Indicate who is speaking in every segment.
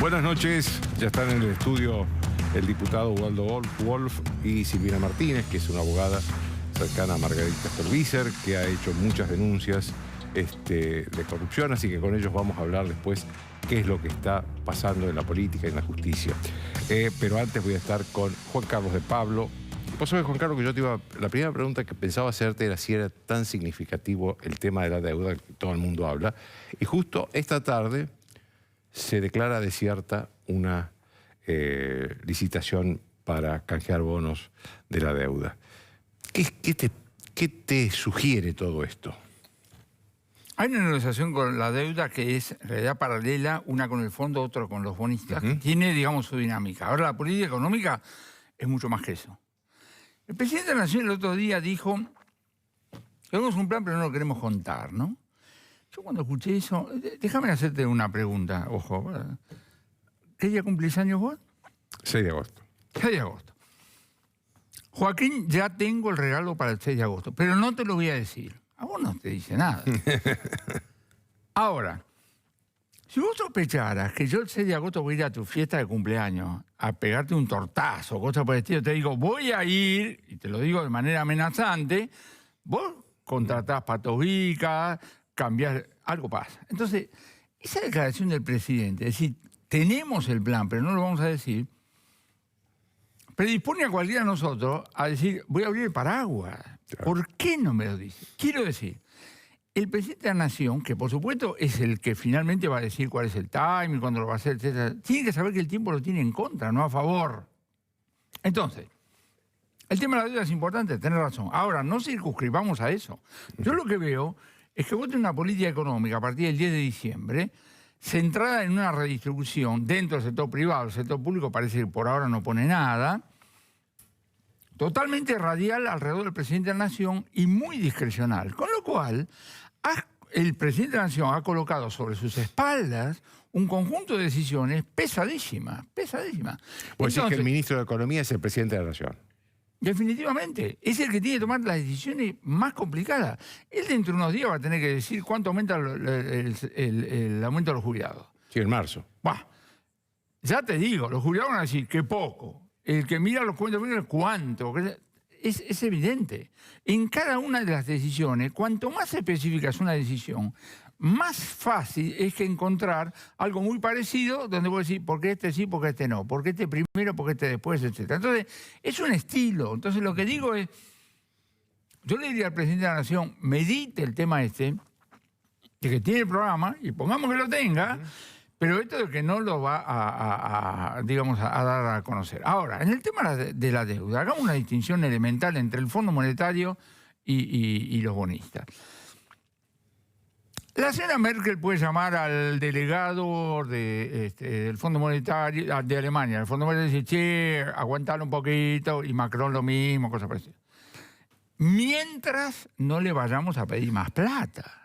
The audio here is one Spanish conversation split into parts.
Speaker 1: Buenas noches, ya están en el estudio el diputado Waldo Wolf y Silvina Martínez, que es una abogada cercana a Margarita Stolbizer, que ha hecho muchas denuncias de corrupción, así que con ellos vamos a hablar después qué es lo que está pasando en la política y en la justicia. Pero antes voy a estar con Juan Carlos de Pablo. Vos sabés, Juan Carlos, que la primera pregunta que pensaba hacerte era si era tan significativo el tema de la deuda que todo el mundo habla. Y justo esta tarde se declara desierta una licitación para canjear bonos de la deuda. ¿Qué te sugiere todo esto?
Speaker 2: Hay una negociación con la deuda que es en realidad paralela, una con el fondo, otra con los bonistas. Tiene, digamos, su dinámica. Ahora, la política económica es mucho más que eso. El presidente de la Nación el otro día dijo: tenemos un plan, pero no lo queremos contar, ¿no? Yo cuando escuché eso, déjame hacerte una pregunta, ojo. ¿Qué día cumplís años vos?
Speaker 1: 6 de agosto.
Speaker 2: 6 de agosto. Joaquín, ya tengo el regalo para el 6 de agosto, pero no te lo voy a decir. A vos no te dice nada. Ahora, si vos sospecharas que yo el 6 de agosto voy a ir a tu fiesta de cumpleaños a pegarte un tortazo, cosas por el estilo, te digo, voy a ir, y te lo digo de manera amenazante, vos contratás patobicas, cambiar, algo pasa. Entonces, esa declaración del presidente, es decir, tenemos el plan, pero no lo vamos a decir, predispone a cualquiera de nosotros a decir, voy a abrir el paraguas. Claro. ¿Por qué no me lo dice? Quiero decir, el presidente de la Nación, que por supuesto es el que finalmente va a decir cuál es el timing, cuándo lo va a hacer, etc., tiene que saber que el tiempo lo tiene en contra, no a favor. Entonces, el tema de la deuda es importante, tenés razón. Ahora, no circunscribamos a eso. Yo lo que veo es que vos tenés una política económica a partir del 10 de diciembre centrada en una redistribución dentro del sector privado. El sector público parece que por ahora no pone nada. Totalmente radial alrededor del presidente de la Nación y muy discrecional. Con lo cual, el presidente de la Nación ha colocado sobre sus espaldas un conjunto de decisiones pesadísimas, pesadísimas.
Speaker 1: Pues es que el ministro de Economía es el presidente de la Nación.
Speaker 2: Definitivamente, es el que tiene que tomar las decisiones más complicadas. Él dentro de unos días va a tener que decir cuánto aumenta el aumento de los jubilados.
Speaker 1: Sí, en marzo.
Speaker 2: Bah, ya te digo, los jubilados van a decir que poco. El que mira los cuentos, mira cuánto. Es evidente. En cada una de las decisiones, cuanto más específica es una decisión, más fácil es que encontrar algo muy parecido donde vos decís, ¿por qué este sí, por qué este no? ¿Por qué este primero, por qué este después, etcétera? Entonces, es un estilo. Entonces, lo que digo es, yo le diría al presidente de la Nación, medite el tema de que tiene el programa, y pongamos que lo tenga, pero esto de que no lo va a dar a conocer. Ahora, en el tema de la deuda, hagamos una distinción elemental entre el Fondo Monetario y los bonistas. La señora Merkel puede llamar al delegado del Fondo Monetario de Alemania, el Fondo Monetario, y decir, che, aguantalo un poquito, y Macron lo mismo, cosas parecidas. Mientras no le vayamos a pedir más plata.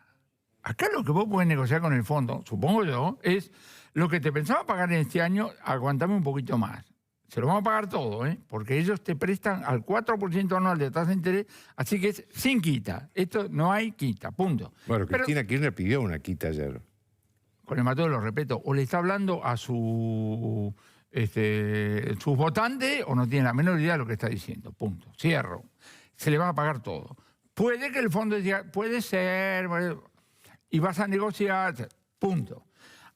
Speaker 2: Acá lo que vos podés negociar con el fondo, supongo yo, es lo que te pensaba pagar en este año, aguantame un poquito más. Se lo vamos a pagar todo, porque ellos te prestan al 4% anual de tasa de interés, así que es sin quita. Esto no hay quita, punto.
Speaker 1: Bueno, Cristina Kirchner pidió una quita ayer.
Speaker 2: Con el Mateo lo respeto, o le está hablando a sus votantes o no tiene la menor idea de lo que está diciendo, punto. Cierro. Se le va a pagar todo. Puede que el fondo diga, puede ser, y vas a negociar, punto.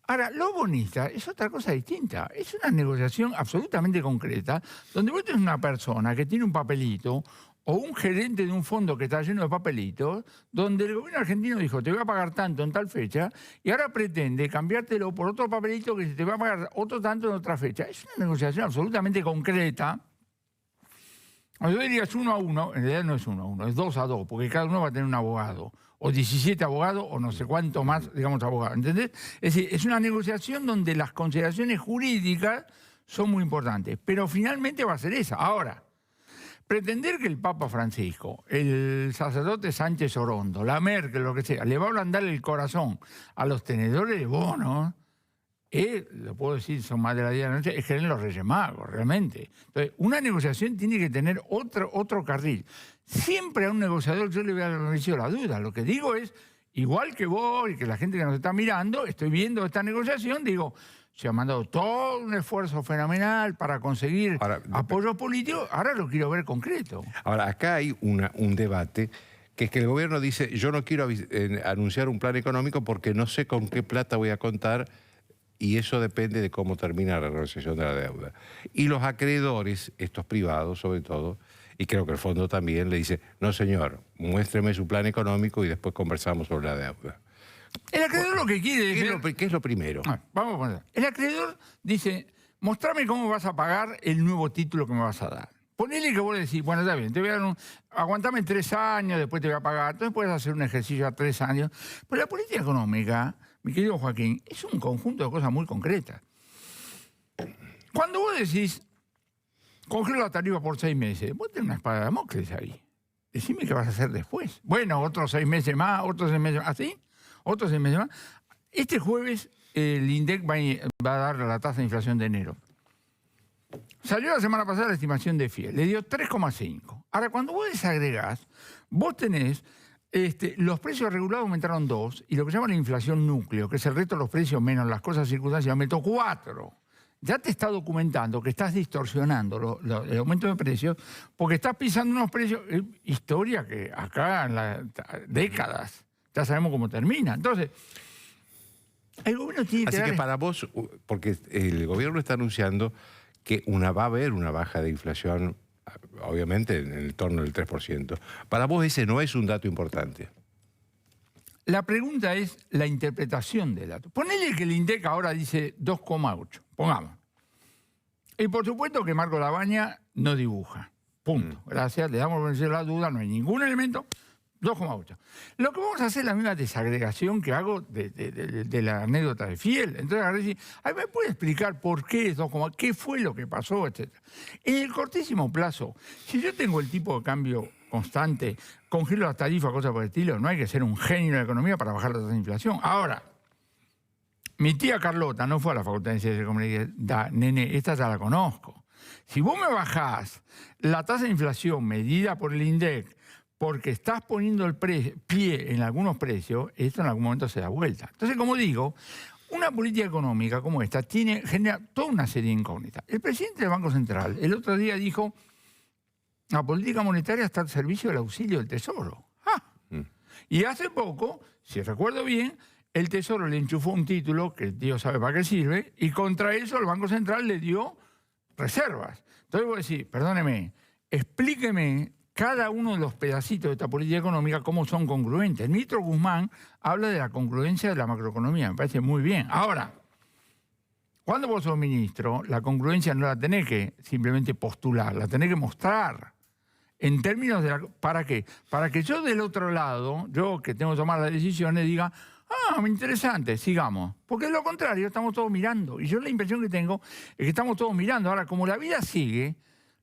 Speaker 2: Ahora, los bonistas es otra cosa distinta. Es una negociación absolutamente concreta, donde vos tenés una persona que tiene un papelito o un gerente de un fondo que está lleno de papelitos, donde el gobierno argentino dijo, te voy a pagar tanto en tal fecha, y ahora pretende cambiártelo por otro papelito que te va a pagar otro tanto en otra fecha. Es una negociación absolutamente concreta. Yo diría es 1 a 1, en realidad no es 1 a 1, es 2 a 2, porque cada uno va a tener un abogado, o 17 abogados, o no sé cuánto más, digamos, abogados. ¿Entendés? Es decir, es una negociación donde las consideraciones jurídicas son muy importantes, pero finalmente va a ser esa. Ahora, pretender que el Papa Francisco, el sacerdote Sánchez Orondo, la Merkel, lo que sea, le va a ablandar el corazón a los tenedores de bonos, lo puedo decir, son más de la 10 de la noche, es que eran los Reyes Magos, realmente. Entonces, una negociación tiene que tener otro carril. Siempre a un negociador yo le voy a dar la duda. Lo que digo es, igual que vos y que la gente que nos está mirando, estoy viendo esta negociación, digo, se ha mandado todo un esfuerzo fenomenal para conseguir apoyo político, ahora lo quiero ver concreto.
Speaker 1: Ahora, acá hay un debate, que es que el gobierno dice, yo no quiero anunciar un plan económico porque no sé con qué plata voy a contar, y eso depende de cómo termina la renegociación de la deuda. Y los acreedores, estos privados sobre todo, y creo que el fondo también, le dice, no señor, muéstreme su plan económico y después conversamos sobre la deuda.
Speaker 2: El acreedor lo que quiere
Speaker 1: es... ¿Qué es lo primero?
Speaker 2: Vamos a poner. El acreedor dice, mostrame cómo vas a pagar el nuevo título que me vas a dar. Ponele que vos le decís, bueno, está bien, te voy a dar aguantame 3 años, después te voy a pagar, entonces puedes hacer un ejercicio a 3 años. Pero la política económica, mi querido Joaquín, es un conjunto de cosas muy concretas. Cuando vos decís, congelo la tarifa por 6 meses, vos tenés una espada de Damocles ahí. Decime qué vas a hacer después. Bueno, otros 6 meses más, otros 6 meses más, ¿así? Otros 6 meses más. Este jueves el INDEC va a dar la tasa de inflación de enero. Salió la semana pasada la estimación de FIEL, le dio 3,5. Ahora, cuando vos desagregás, vos tenés, los precios regulados aumentaron 2, y lo que se llama la inflación núcleo, que es el resto de los precios menos las cosas circunstancias, aumentó 4. Ya te está documentando que estás distorsionando el aumento de precios porque estás pisando unos precios, historia que acá en las décadas ya sabemos cómo termina. Entonces, el gobierno tiene que...
Speaker 1: Así que para vos, porque el gobierno está anunciando que va a haber una baja de inflación, obviamente en el torno del 3%. Para vos ese no es un dato importante.
Speaker 2: La pregunta es la interpretación del dato. Ponele que el INDEC ahora dice 2,8, pongamos. Y por supuesto que Marco Labaña no dibuja. Punto. Gracias, le damos por vencido la duda, no hay ningún elemento. 2,8. Lo que vamos a hacer es la misma desagregación que hago de la anécdota de Fiel. Entonces, a ver, ¿me puede explicar por qué es 2,8? ¿Qué fue lo que pasó? Etcétera. En el cortísimo plazo, si yo tengo el tipo de cambio constante, congelo las tarifas, cosas por el estilo, no hay que ser un genio de la economía para bajar la tasa de inflación. Ahora, mi tía Carlota no fue a la Facultad de Ciencias Económicas, nene, esta ya la conozco. Si vos me bajás la tasa de inflación medida por el INDEC, porque estás poniendo el pie en algunos precios, esto en algún momento se da vuelta. Entonces, como digo, una política económica como esta genera toda una serie de incógnitas. El presidente del Banco Central el otro día dijo, la política monetaria está al servicio del auxilio del Tesoro. Y hace poco, si recuerdo bien, el Tesoro le enchufó un título, que Dios sabe para qué sirve, y contra eso el Banco Central le dio reservas. Entonces voy a decir, perdóneme, explíqueme cada uno de los pedacitos de esta política económica cómo son congruentes. El ministro Guzmán habla de la congruencia de la macroeconomía, me parece muy bien. Ahora, cuando vos sos ministro, la congruencia no la tenés que simplemente postular, la tenés que mostrar. En términos de ¿para qué? Para que yo del otro lado, yo que tengo que tomar las decisiones, diga, interesante, sigamos. Porque de lo contrario, estamos todos mirando. Y yo la impresión que tengo es que estamos todos mirando. Ahora, como la vida sigue,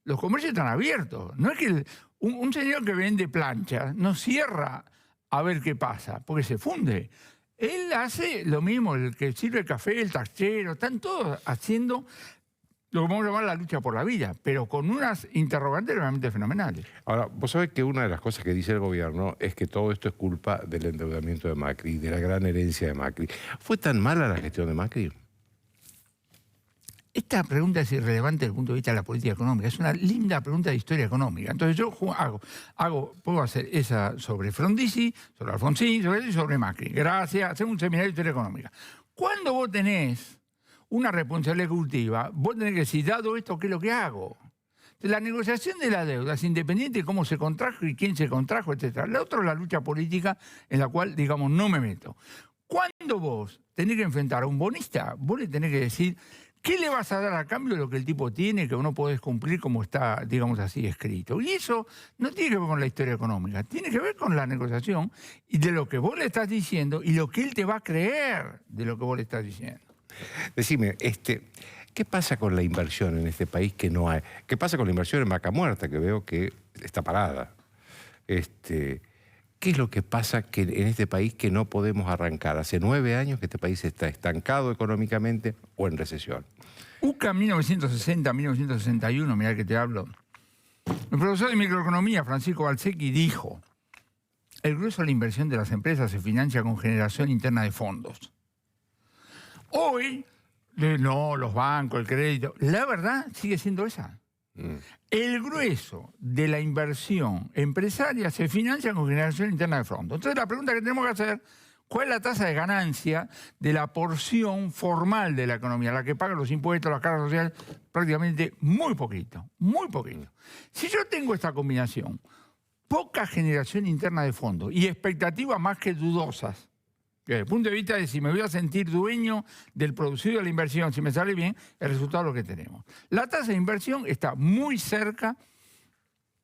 Speaker 2: los comercios están abiertos. No es que un señor que vende planchas no cierra a ver qué pasa, porque se funde. Él hace lo mismo, el que sirve café, el taxero, están todos haciendo lo que vamos a llamar la lucha por la vida, pero con unas interrogantes realmente fenomenales.
Speaker 1: Ahora, vos sabés que una de las cosas que dice el gobierno es que todo esto es culpa del endeudamiento de Macri, de la gran herencia de Macri. ¿Fue tan mala la gestión de Macri?
Speaker 2: Esta pregunta es irrelevante desde el punto de vista de la política económica. Es una linda pregunta de historia económica. Entonces yo puedo hacer esa sobre Frondizi, sobre Alfonsín, sobre eso y sobre Macri. Gracias, hacemos un seminario de historia económica. Cuando vos tenés una responsabilidad ejecutiva, vos tenés que decir, dado esto, ¿qué es lo que hago? La negociación de la deuda es independiente de cómo se contrajo y quién se contrajo, etc. La otra es la lucha política en la cual, digamos, no me meto. Cuando vos tenés que enfrentar a un bonista, vos le tenés que decir, ¿qué le vas a dar a cambio de lo que el tipo tiene que no podés cumplir como está, digamos así, escrito? Y eso no tiene que ver con la historia económica, tiene que ver con la negociación y de lo que vos le estás diciendo y lo que él te va a creer de lo que vos le estás diciendo.
Speaker 1: Decime, ¿qué pasa con la inversión en este país que no hay? ¿Qué pasa con la inversión en Vaca Muerta? Que veo que está parada. ¿Qué es lo que pasa en este país que no podemos arrancar? Hace 9 años que este país está estancado económicamente o en recesión.
Speaker 2: UCA 1960-1961, mirá que te hablo. El profesor de microeconomía, Francisco Balsecchi, dijo: el grueso de la inversión de las empresas se financia con generación interna de fondos. Hoy, no, los bancos, el crédito, la verdad sigue siendo esa. El grueso de la inversión empresaria se financia con generación interna de fondos. Entonces la pregunta que tenemos que hacer: ¿cuál es la tasa de ganancia de la porción formal de la economía, la que paga los impuestos, las cargas sociales? Prácticamente muy poquito, muy poquito. Si yo tengo esta combinación, poca generación interna de fondos y expectativas más que dudosas, desde el punto de vista de si me voy a sentir dueño del producido de la inversión, si me sale bien, el resultado es lo que tenemos. La tasa de inversión está muy cerca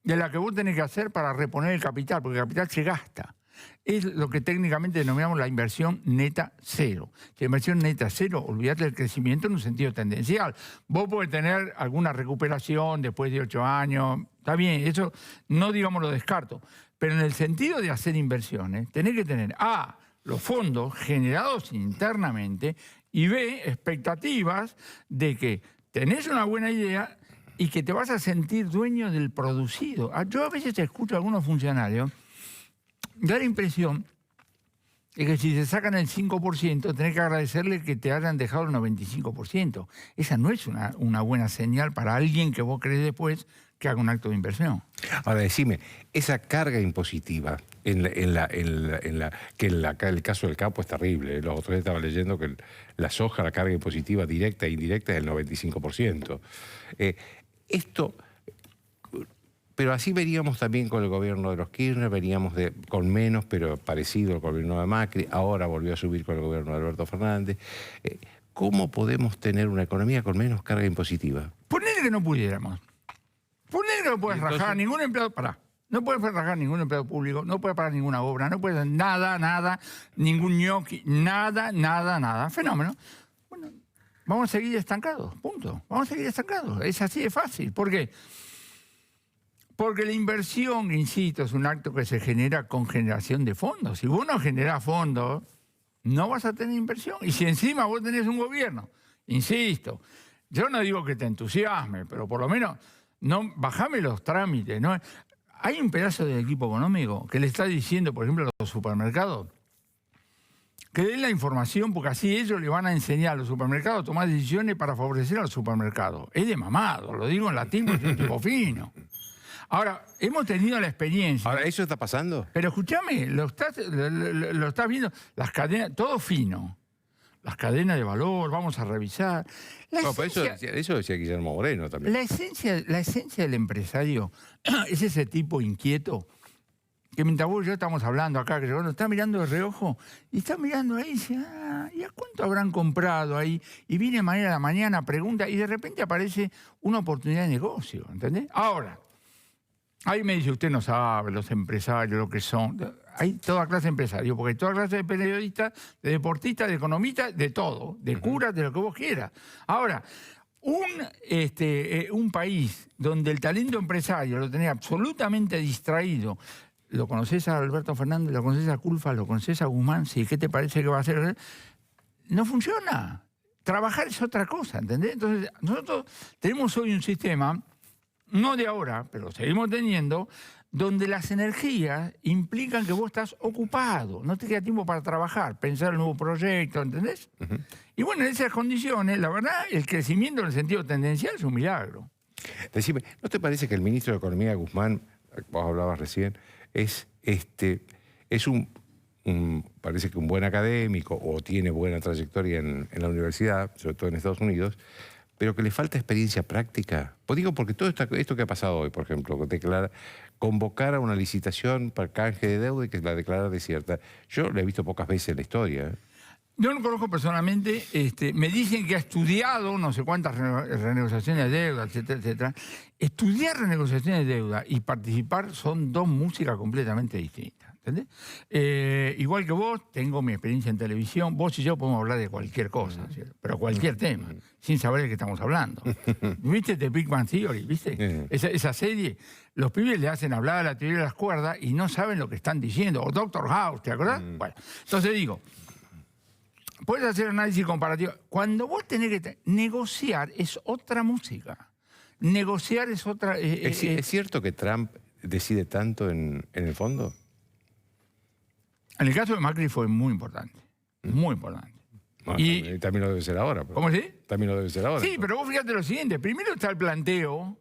Speaker 2: de la que vos tenés que hacer para reponer el capital, porque el capital se gasta. Es lo que técnicamente denominamos la inversión neta cero. La inversión neta cero, olvídate del crecimiento en un sentido tendencial. Vos podés tener alguna recuperación después de 8 años, está bien, eso no digamos lo descarto, pero en el sentido de hacer inversiones, tenés que tener A, los fondos generados internamente, y B, expectativas de que tenés una buena idea y que te vas a sentir dueño del producido. Yo a veces escucho a algunos funcionarios da la impresión de que si se sacan el 5%, tenés que agradecerle que te hayan dejado el 95%. Esa no es una buena señal para alguien que vos crees después que haga un acto de inversión.
Speaker 1: Ahora, decime, esa carga impositiva, que en el caso del campo es terrible. Los otros días estaba leyendo que la soja, la carga impositiva directa e indirecta es del 95%. Pero así veríamos también con el gobierno de los Kirchner, veníamos con menos, pero parecido al gobierno de Macri, ahora volvió a subir con el gobierno de Alberto Fernández. ¿Cómo podemos tener una economía con menos carga impositiva?
Speaker 2: Ponele que no pudiéramos. Ponele que no puedes rajar a ningún empleado. No puedes rajar ningún empleado público, no puedes pagar ninguna obra, no puedes nada, ningún ñoqui, nada. Fenómeno. Bueno, vamos a seguir estancados, punto. Vamos a seguir estancados. Es así de fácil. ¿Por qué? Porque la inversión, insisto, es un acto que se genera con generación de fondos. Si vos no generás fondos, no vas a tener inversión. Y si encima vos tenés un gobierno, insisto, yo no digo que te entusiasme, pero por lo menos bajame los trámites, ¿no? Hay un pedazo del equipo económico que le está diciendo, por ejemplo, a los supermercados, que den la información, porque así ellos le van a enseñar a los supermercados a tomar decisiones para favorecer a los supermercados. Es de mamado, lo digo en latín porque es un tipo fino. Ahora, hemos tenido la experiencia.
Speaker 1: Ahora, ¿eso está pasando?
Speaker 2: Pero escúchame, lo estás viendo, las cadenas, todo fino. Las cadenas de valor, vamos a revisar.
Speaker 1: Eso decía Guillermo Moreno también.
Speaker 2: La esencia del empresario es ese tipo inquieto que mientras vos y yo estamos hablando acá, que uno está mirando de reojo y está mirando ahí y dice, ¿y a cuánto habrán comprado ahí? Y viene mañana a la mañana, pregunta, y de repente aparece una oportunidad de negocio, ¿entendés? Ahora, ahí me dice, usted no sabe, los empresarios, lo que son. Hay toda clase de empresarios, porque hay toda clase de periodistas, de deportistas, de economistas, de todo, de curas, de lo que vos quieras. Ahora, un país donde el talento empresario lo tenés absolutamente distraído, lo conocés a Alberto Fernández, lo conocés a Culfas, lo conocés a Guzmán, ¿sí? ¿Qué te parece que va a hacer? No funciona. Trabajar es otra cosa, ¿entendés? Entonces, nosotros tenemos hoy un sistema, no de ahora, pero seguimos teniendo, donde las energías implican que vos estás ocupado, no te queda tiempo para trabajar, pensar el nuevo proyecto, ¿entendés? Y bueno, en esas condiciones, la verdad, el crecimiento en el sentido tendencial es un milagro.
Speaker 1: Decime, ¿no te parece que el ministro de Economía, Guzmán, vos hablabas recién, parece que un buen académico o tiene buena trayectoria en la universidad, sobre todo en Estados Unidos, pero que le falta experiencia práctica? Pues digo, porque todo esto que ha pasado hoy, por ejemplo, convocar a una licitación para canje de deuda y que la declarar desierta, yo la he visto pocas veces en la historia.
Speaker 2: Yo no lo conozco personalmente, me dicen que ha estudiado no sé cuántas renegociaciones de deuda, etcétera, etcétera. Estudiar renegociaciones de deuda y participar son dos músicas completamente distintas, ¿entendés? Igual que vos, tengo mi experiencia en televisión, vos y yo podemos hablar de cualquier cosa, ¿cierto? Pero cualquier tema, sin saber de qué estamos hablando. ¿Viste The Big Bang Theory? ¿Viste? Esa serie, los pibes le hacen hablar a la teoría de las cuerdas y no saben lo que están diciendo. O Doctor House, ¿te acordás? Bueno, entonces digo... Puedes hacer análisis comparativo. Cuando vos tenés que... negociar es otra música. Negociar es otra...
Speaker 1: ¿Es cierto que Trump decide tanto en el fondo?
Speaker 2: En el caso de Macri fue muy importante. Muy importante.
Speaker 1: Bueno, y también lo debe ser ahora. Pero
Speaker 2: ¿Cómo sí?
Speaker 1: También lo debe ser ahora.
Speaker 2: Sí,
Speaker 1: entonces.
Speaker 2: pero vos fíjate lo siguiente. Primero está el planteo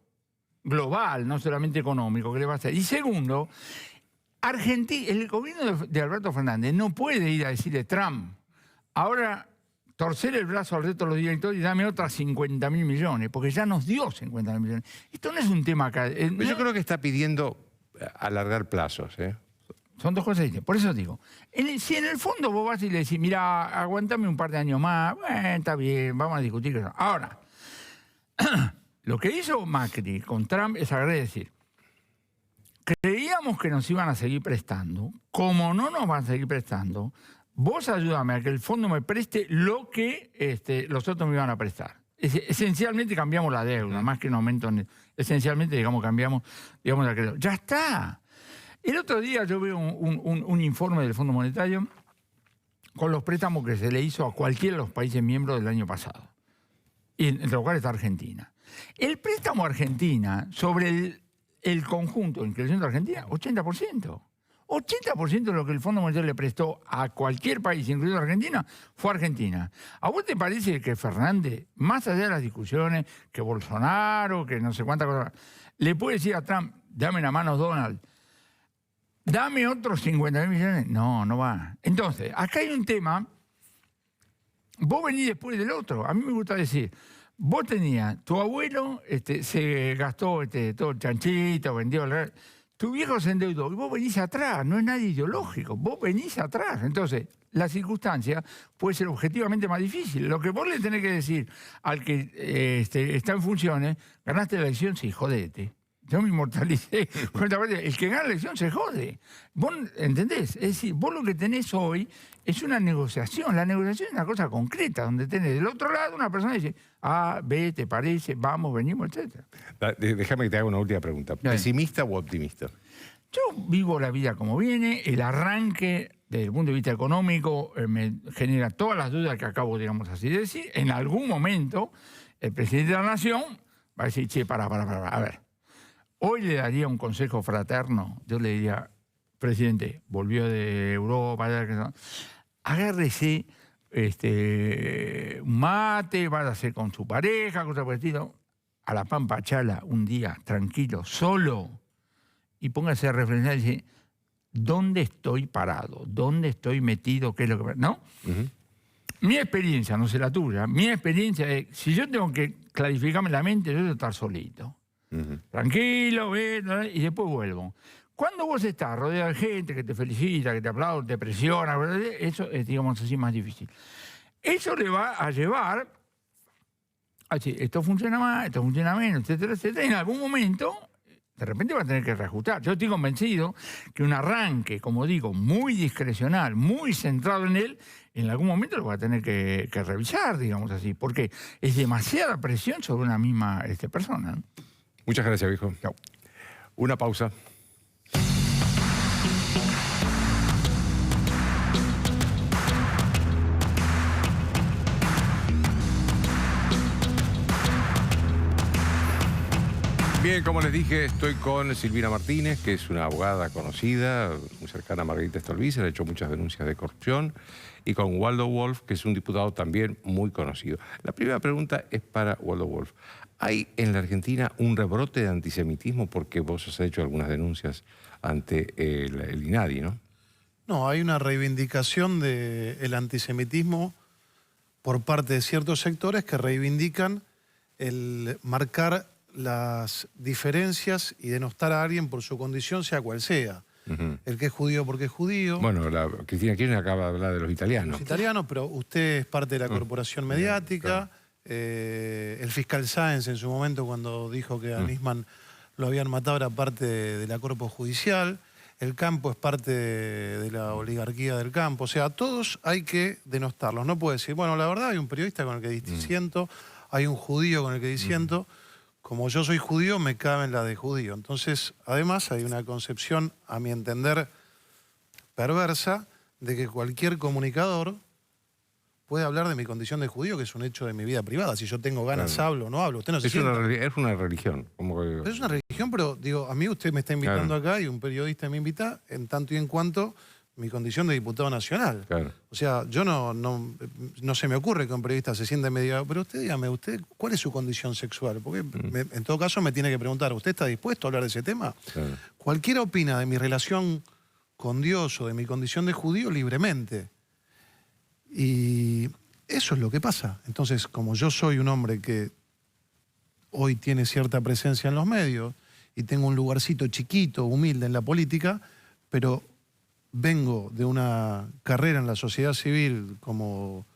Speaker 2: global, no solamente económico, que le va a hacer. Y segundo, Argentina, el gobierno de Alberto Fernández no puede ir a decirle Trump... Ahora, torcer el brazo al resto de los directores y dame otras 50.000 millones, porque ya nos dio 50.000 millones. Esto no es un tema acá.
Speaker 1: Pero yo creo que está pidiendo alargar plazos, ¿eh?
Speaker 2: Son dos cosas distintas. Por eso digo, si en el fondo vos vas y le decís, mira, aguantame un par de años más, bueno, está bien, vamos a discutir eso. Ahora, lo que hizo Macri con Trump es agarrar y decir, creíamos que nos iban a seguir prestando, como no nos van a seguir prestando, vos ayúdame a que el fondo me preste lo que los otros me iban a prestar. Esencialmente cambiamos la deuda, más que un aumento. Esencialmente, digamos, cambiamos, digamos, la deuda. ¡Ya está! El otro día yo veo un informe del Fondo Monetario con los préstamos que se le hizo a cualquiera de los países miembros del año pasado. Y entre los cuales está Argentina. El préstamo a Argentina sobre el conjunto, incluyendo Argentina, 80%. 80% de lo que el Fondo Monetario le prestó a cualquier país, incluido Argentina, fue a Argentina. ¿A vos te parece que Fernández, más allá de las discusiones, que Bolsonaro, que no sé cuántas cosas, le puede decir a Trump, dame la mano Donald, dame otros 50.000 millones? No, no va. Entonces, acá hay un tema, vos venís después del otro. A mí me gusta decir, vos tenías, tu abuelo se gastó todo el chanchito, vendió el... Tu viejo se endeudó y vos venís atrás, no es nadie ideológico, vos venís atrás. Entonces, la circunstancia puede ser objetivamente más difícil. Lo que vos le tenés que decir al que está en funciones, ganaste la elección, sí, jodete. Yo me inmortalicé. El que gana la elección se jode. ¿Vos entendés? Es decir, vos lo que tenés hoy es una negociación. La negociación es una cosa concreta, donde tenés del otro lado una persona que dice, A, B, ¿te parece? Vamos, venimos, etc.
Speaker 1: Déjame que te haga una última pregunta. ¿Pesimista o optimista?
Speaker 2: Yo vivo la vida como viene. El arranque, desde el punto de vista económico, me genera todas las dudas que acabo, digamos así de decir. En algún momento, el presidente de la Nación va a decir, che, para. A ver. Hoy le daría un consejo fraterno. Yo le diría, presidente, volvió de Europa, agárrese un mate, váyase con su pareja, cosas por el estilo, a la Pampa Chala un día, tranquilo, solo, y póngase a reflexionar y decir, ¿dónde estoy parado? ¿Dónde estoy metido? ¿Qué es lo que...? ¿No? Mi experiencia, no sé la tuya, mi experiencia es, si yo tengo que clarificarme la mente, yo tengo que estar solito. Tranquilo, y después vuelvo. Cuando vos estás rodeado de gente que te felicita, que te aplaude, te presiona, eso es, digamos así, más difícil. Eso le va a llevar a decir, esto funciona más, esto funciona menos, etcétera, etcétera. Y en algún momento, de repente va a tener que reajustar. Yo estoy convencido que un arranque, como digo, muy discrecional, muy centrado en él, en algún momento lo va a tener que revisar, digamos así, porque es demasiada presión sobre una misma persona, ¿no?
Speaker 1: Muchas gracias, viejo.
Speaker 2: Chao.
Speaker 1: Una pausa. Bien, como les dije, estoy con Silvina Martínez, que es una abogada conocida, muy cercana a Margarita Stolbizer, ha hecho muchas denuncias de corrupción, y con Waldo Wolf, que es un diputado también muy conocido. La primera pregunta es para Waldo Wolf. ¿Hay en la Argentina un rebrote de antisemitismo? Porque vos has hecho algunas denuncias ante el INADI, ¿no?
Speaker 3: No, hay una reivindicación del antisemitismo por parte de ciertos sectores que reivindican el marcar las diferencias y denostar a alguien por su condición, sea cual sea. el que es judío porque es judío.
Speaker 1: Bueno, Cristina Kirchner acaba de hablar de los italianos.
Speaker 3: Los italianos, pero usted es parte de la corporación mediática. El fiscal Sáenz en su momento cuando dijo que a Nisman lo habían matado era parte de la corpo judicial. El campo es parte de la oligarquía del campo. O sea, a todos hay que denostarlos. No puede decir, bueno, la verdad hay un periodista con el que disiento, hay un judío con el que disiento. Como yo soy judío, me cabe en la de judío. Entonces, además, hay una concepción, a mi entender, perversa, de que cualquier comunicador puede hablar de mi condición de judío, que es un hecho de mi vida privada. Si yo tengo ganas, hablo o no hablo. Usted no se sienta.
Speaker 1: Es una religión. Como que...
Speaker 3: Es una religión, pero digo, a mí usted me está invitando acá y un periodista me invita en tanto y en cuanto mi condición de diputado nacional. O sea, yo no se me ocurre que un periodista se sienta y me diga, pero usted dígame, ¿cuál es su condición sexual? Porque en todo caso me tiene que preguntar, ¿usted está dispuesto a hablar de ese tema? Cualquiera opina de mi relación con Dios o de mi condición de judío libremente. Y eso es lo que pasa. Entonces, como yo soy un hombre que hoy tiene cierta presencia en los medios y tengo un lugarcito chiquito, humilde en la política, pero vengo de una carrera en la sociedad civil como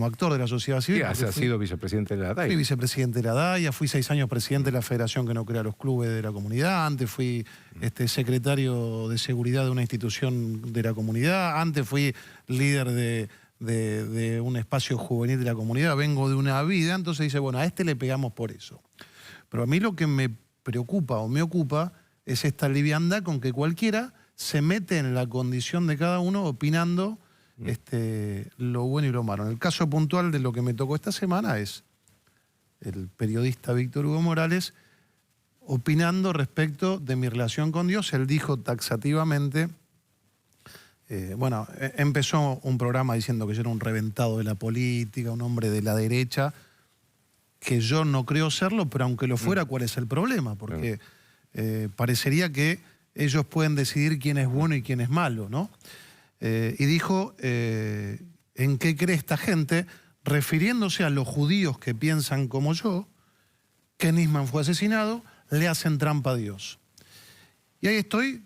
Speaker 3: actor de la sociedad civil.
Speaker 1: Sí, ha sido vicepresidente de la DAIA.
Speaker 3: Fui vicepresidente de la DAIA, fui 6 años presidente de la federación que no crea los clubes de la comunidad, antes fui secretario de seguridad de una institución de la comunidad, antes fui líder de un espacio juvenil de la comunidad, vengo de una vida, entonces dice, bueno, a este le pegamos por eso. Pero a mí lo que me preocupa o me ocupa es esta liviandad con que cualquiera se mete en la condición de cada uno opinando lo bueno y lo malo. En el caso puntual de lo que me tocó esta semana es el periodista Víctor Hugo Morales opinando respecto de mi relación con Dios. Él dijo taxativamente, empezó un programa diciendo que yo era un reventado de la política, un hombre de la derecha, que yo no creo serlo, pero aunque lo fuera, ¿cuál es el problema? Porque parecería que ellos pueden decidir quién es bueno y quién es malo, ¿no? Y dijo, ¿en qué cree esta gente? Refiriéndose a los judíos que piensan como yo, que Nisman fue asesinado, le hacen trampa a Dios. Y ahí estoy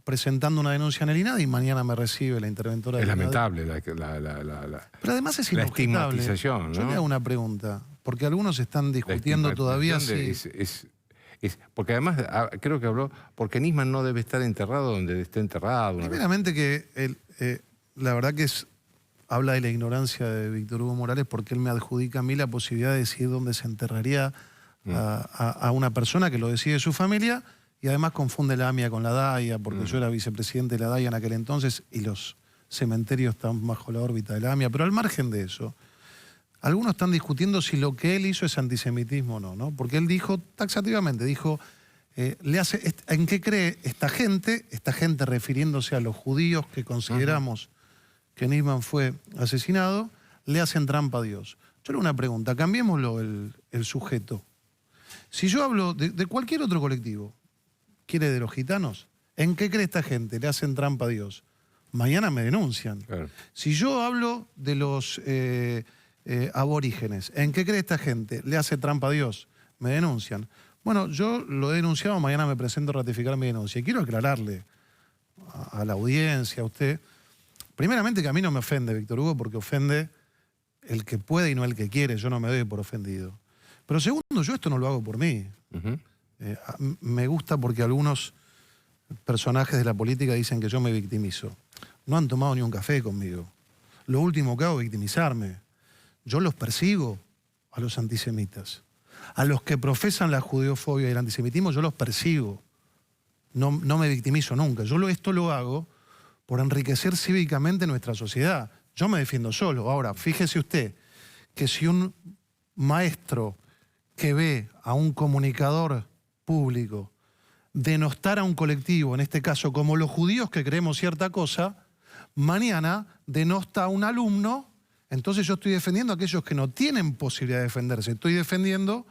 Speaker 3: presentando una denuncia en el INADI y mañana me recibe la interventora
Speaker 1: Es
Speaker 3: del
Speaker 1: lamentable
Speaker 3: Pero además es
Speaker 1: la
Speaker 3: inobjetable.
Speaker 1: estigmatización, ¿no?
Speaker 3: Yo le hago una pregunta, porque algunos están discutiendo todavía si...
Speaker 1: Porque además creo que habló, porque Nisman no debe estar enterrado donde esté enterrado.
Speaker 3: Primeramente que la verdad que habla de la ignorancia de Víctor Hugo Morales porque él me adjudica a mí la posibilidad de decidir dónde se enterraría a una persona que lo decide su familia y además confunde la AMIA con la DAIA porque yo era vicepresidente de la DAIA en aquel entonces y los cementerios están bajo la órbita de la AMIA. Pero al margen de eso, algunos están discutiendo si lo que él hizo es antisemitismo o no, ¿no? Porque él dijo, taxativamente, dijo, ¿en qué cree esta gente refiriéndose a los judíos que consideramos que Nisman fue asesinado, le hacen trampa a Dios? Yo le hago una pregunta, cambiémoslo el sujeto. Si yo hablo de cualquier otro colectivo, ¿quiere de los gitanos? ¿En qué cree esta gente? Le hacen trampa a Dios. Mañana me denuncian. Claro. Si yo hablo de los... aborígenes. ¿En qué cree esta gente? ¿Le hace trampa a Dios? Me denuncian. Bueno, yo lo he denunciado, mañana me presento a ratificar mi denuncia. Y quiero aclararle a la audiencia, a usted, primeramente que a mí no me ofende, Víctor Hugo, porque ofende el que puede y no el que quiere. Yo no me doy por ofendido. Pero segundo, yo esto no lo hago por mí. Me gusta porque algunos personajes de la política dicen que yo me victimizo. No han tomado ni un café conmigo. Lo último que hago es victimizarme. Yo los persigo a los antisemitas. A los que profesan la judeofobia y el antisemitismo, yo los persigo. No me victimizo nunca. Esto lo hago por enriquecer cívicamente nuestra sociedad. Yo me defiendo solo. Ahora, fíjese usted que si un maestro que ve a un comunicador público denostar a un colectivo, en este caso como los judíos que creemos cierta cosa, mañana denosta a un alumno. Entonces yo estoy defendiendo a aquellos que no tienen posibilidad de defenderse. Estoy defendiendo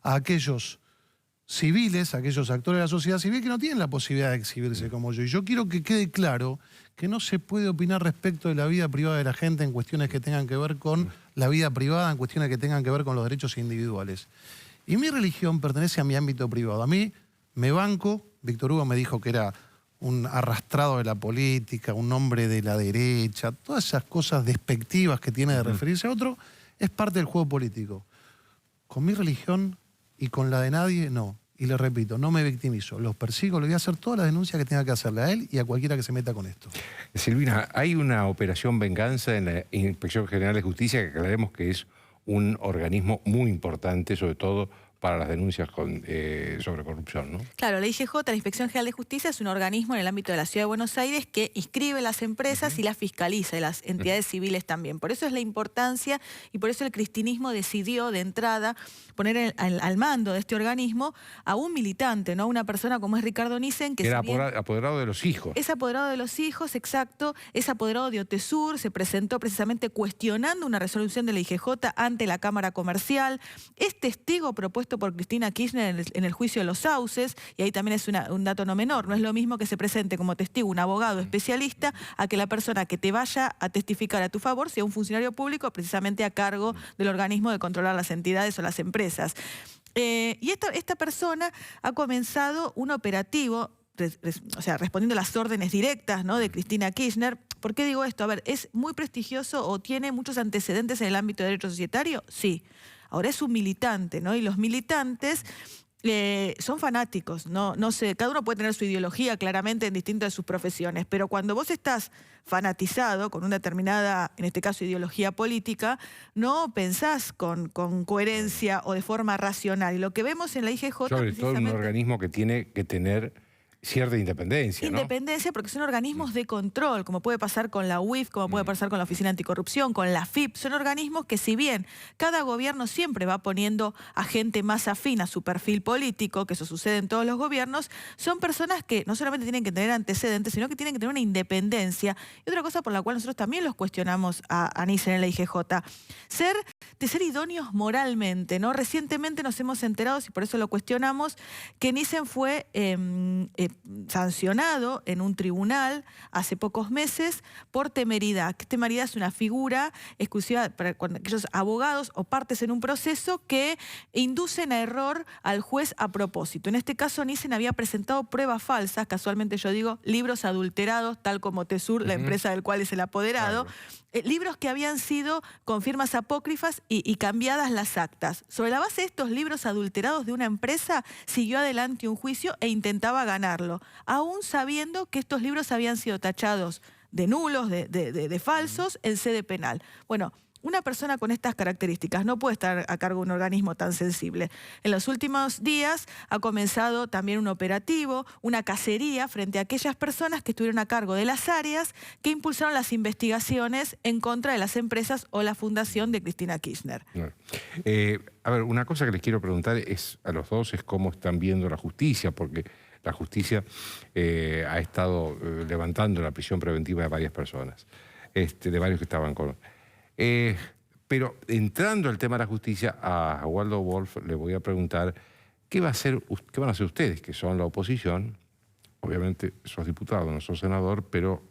Speaker 3: a aquellos civiles, a aquellos actores de la sociedad civil que no tienen la posibilidad de exhibirse como yo. Y yo quiero que quede claro que no se puede opinar respecto de la vida privada de la gente en cuestiones que tengan que ver con la vida privada, en cuestiones que tengan que ver con los derechos individuales. Y mi religión pertenece a mi ámbito privado. A mí me banco, Víctor Hugo me dijo que era un arrastrado de la política, un hombre de la derecha, todas esas cosas despectivas que tiene de referirse a otro, es parte del juego político. Con mi religión y con la de nadie, no. Y le repito, no me victimizo, los persigo, le voy a hacer todas las denuncias que tenga que hacerle a él y a cualquiera que se meta con esto.
Speaker 1: Silvina, hay una operación venganza en la Inspección General de Justicia, que aclaremos que es un organismo muy importante, sobre todo para las denuncias sobre corrupción, ¿no?
Speaker 4: Claro, la IGJ, la Inspección General de Justicia, es un organismo en el ámbito de la Ciudad de Buenos Aires que inscribe las empresas y las fiscaliza, y las entidades civiles también. Por eso es la importancia y por eso el cristinismo decidió de entrada poner al mando de este organismo a un militante, ¿no? Una persona como es Ricardo Nissen, que
Speaker 1: era apoderado de los hijos.
Speaker 4: Es apoderado de los hijos, exacto, es apoderado de Otesur, se presentó precisamente cuestionando una resolución de la IGJ ante la Cámara Comercial, es testigo propuesto por Cristina Kirchner en el juicio de los Sauces, y ahí también es un dato no menor, no es lo mismo que se presente como testigo un abogado especialista a que la persona que te vaya a testificar a tu favor sea un funcionario público precisamente a cargo del organismo de controlar las entidades o las empresas. Y esta persona ha comenzado un operativo, o sea, respondiendo a las órdenes directas, ¿no?, de Cristina Kirchner. ¿Por qué digo esto? A ver, ¿es muy prestigioso o tiene muchos antecedentes en el ámbito de derecho societario? Sí. Ahora es un militante, ¿no? Y los militantes son fanáticos, no sé, cada uno puede tener su ideología claramente en distintas de sus profesiones, pero cuando vos estás fanatizado con una determinada, en este caso, ideología política, no pensás con coherencia o de forma racional. Y lo que vemos en la IGJ...
Speaker 1: Sobre todo un organismo que tiene que tener cierta independencia, ¿no?
Speaker 4: Independencia, porque son organismos de control, como puede pasar con la UIF, como puede pasar con la Oficina Anticorrupción, con la FIP. Son organismos que, si bien cada gobierno siempre va poniendo a gente más afín a su perfil político, que eso sucede en todos los gobiernos, son personas que no solamente tienen que tener antecedentes, sino que tienen que tener una independencia. Y otra cosa por la cual nosotros también los cuestionamos a Nissen en la IGJ, de ser idóneos moralmente, ¿no? Recientemente nos hemos enterado, y por eso lo cuestionamos, que Nissen fue sancionado en un tribunal hace pocos meses por temeridad. Temeridad es una figura exclusiva para aquellos abogados o partes en un proceso que inducen a error al juez a propósito. En este caso, Nissen había presentado pruebas falsas, casualmente yo digo libros adulterados, tal como Otesur, la empresa del cual es el apoderado, libros que habían sido con firmas apócrifas y cambiadas las actas. Sobre la base de estos libros adulterados de una empresa, siguió adelante un juicio e intentaba ganarlo, aún sabiendo que estos libros habían sido tachados de nulos, de falsos, en sede penal. Bueno, una persona con estas características no puede estar a cargo de un organismo tan sensible. En los últimos días ha comenzado también un operativo, una cacería frente a aquellas personas que estuvieron a cargo de las áreas que impulsaron las investigaciones en contra de las empresas o la fundación de Cristina Kirchner.
Speaker 1: A ver, una cosa que les quiero preguntar a los dos es cómo están viendo la justicia, porque la justicia ha estado levantando la prisión preventiva de varias personas, de varios que estaban con... pero entrando al tema de la justicia, a Waldo Wolf le voy a preguntar qué van a hacer ustedes, que son la oposición. Obviamente sos diputado, no sos senador, pero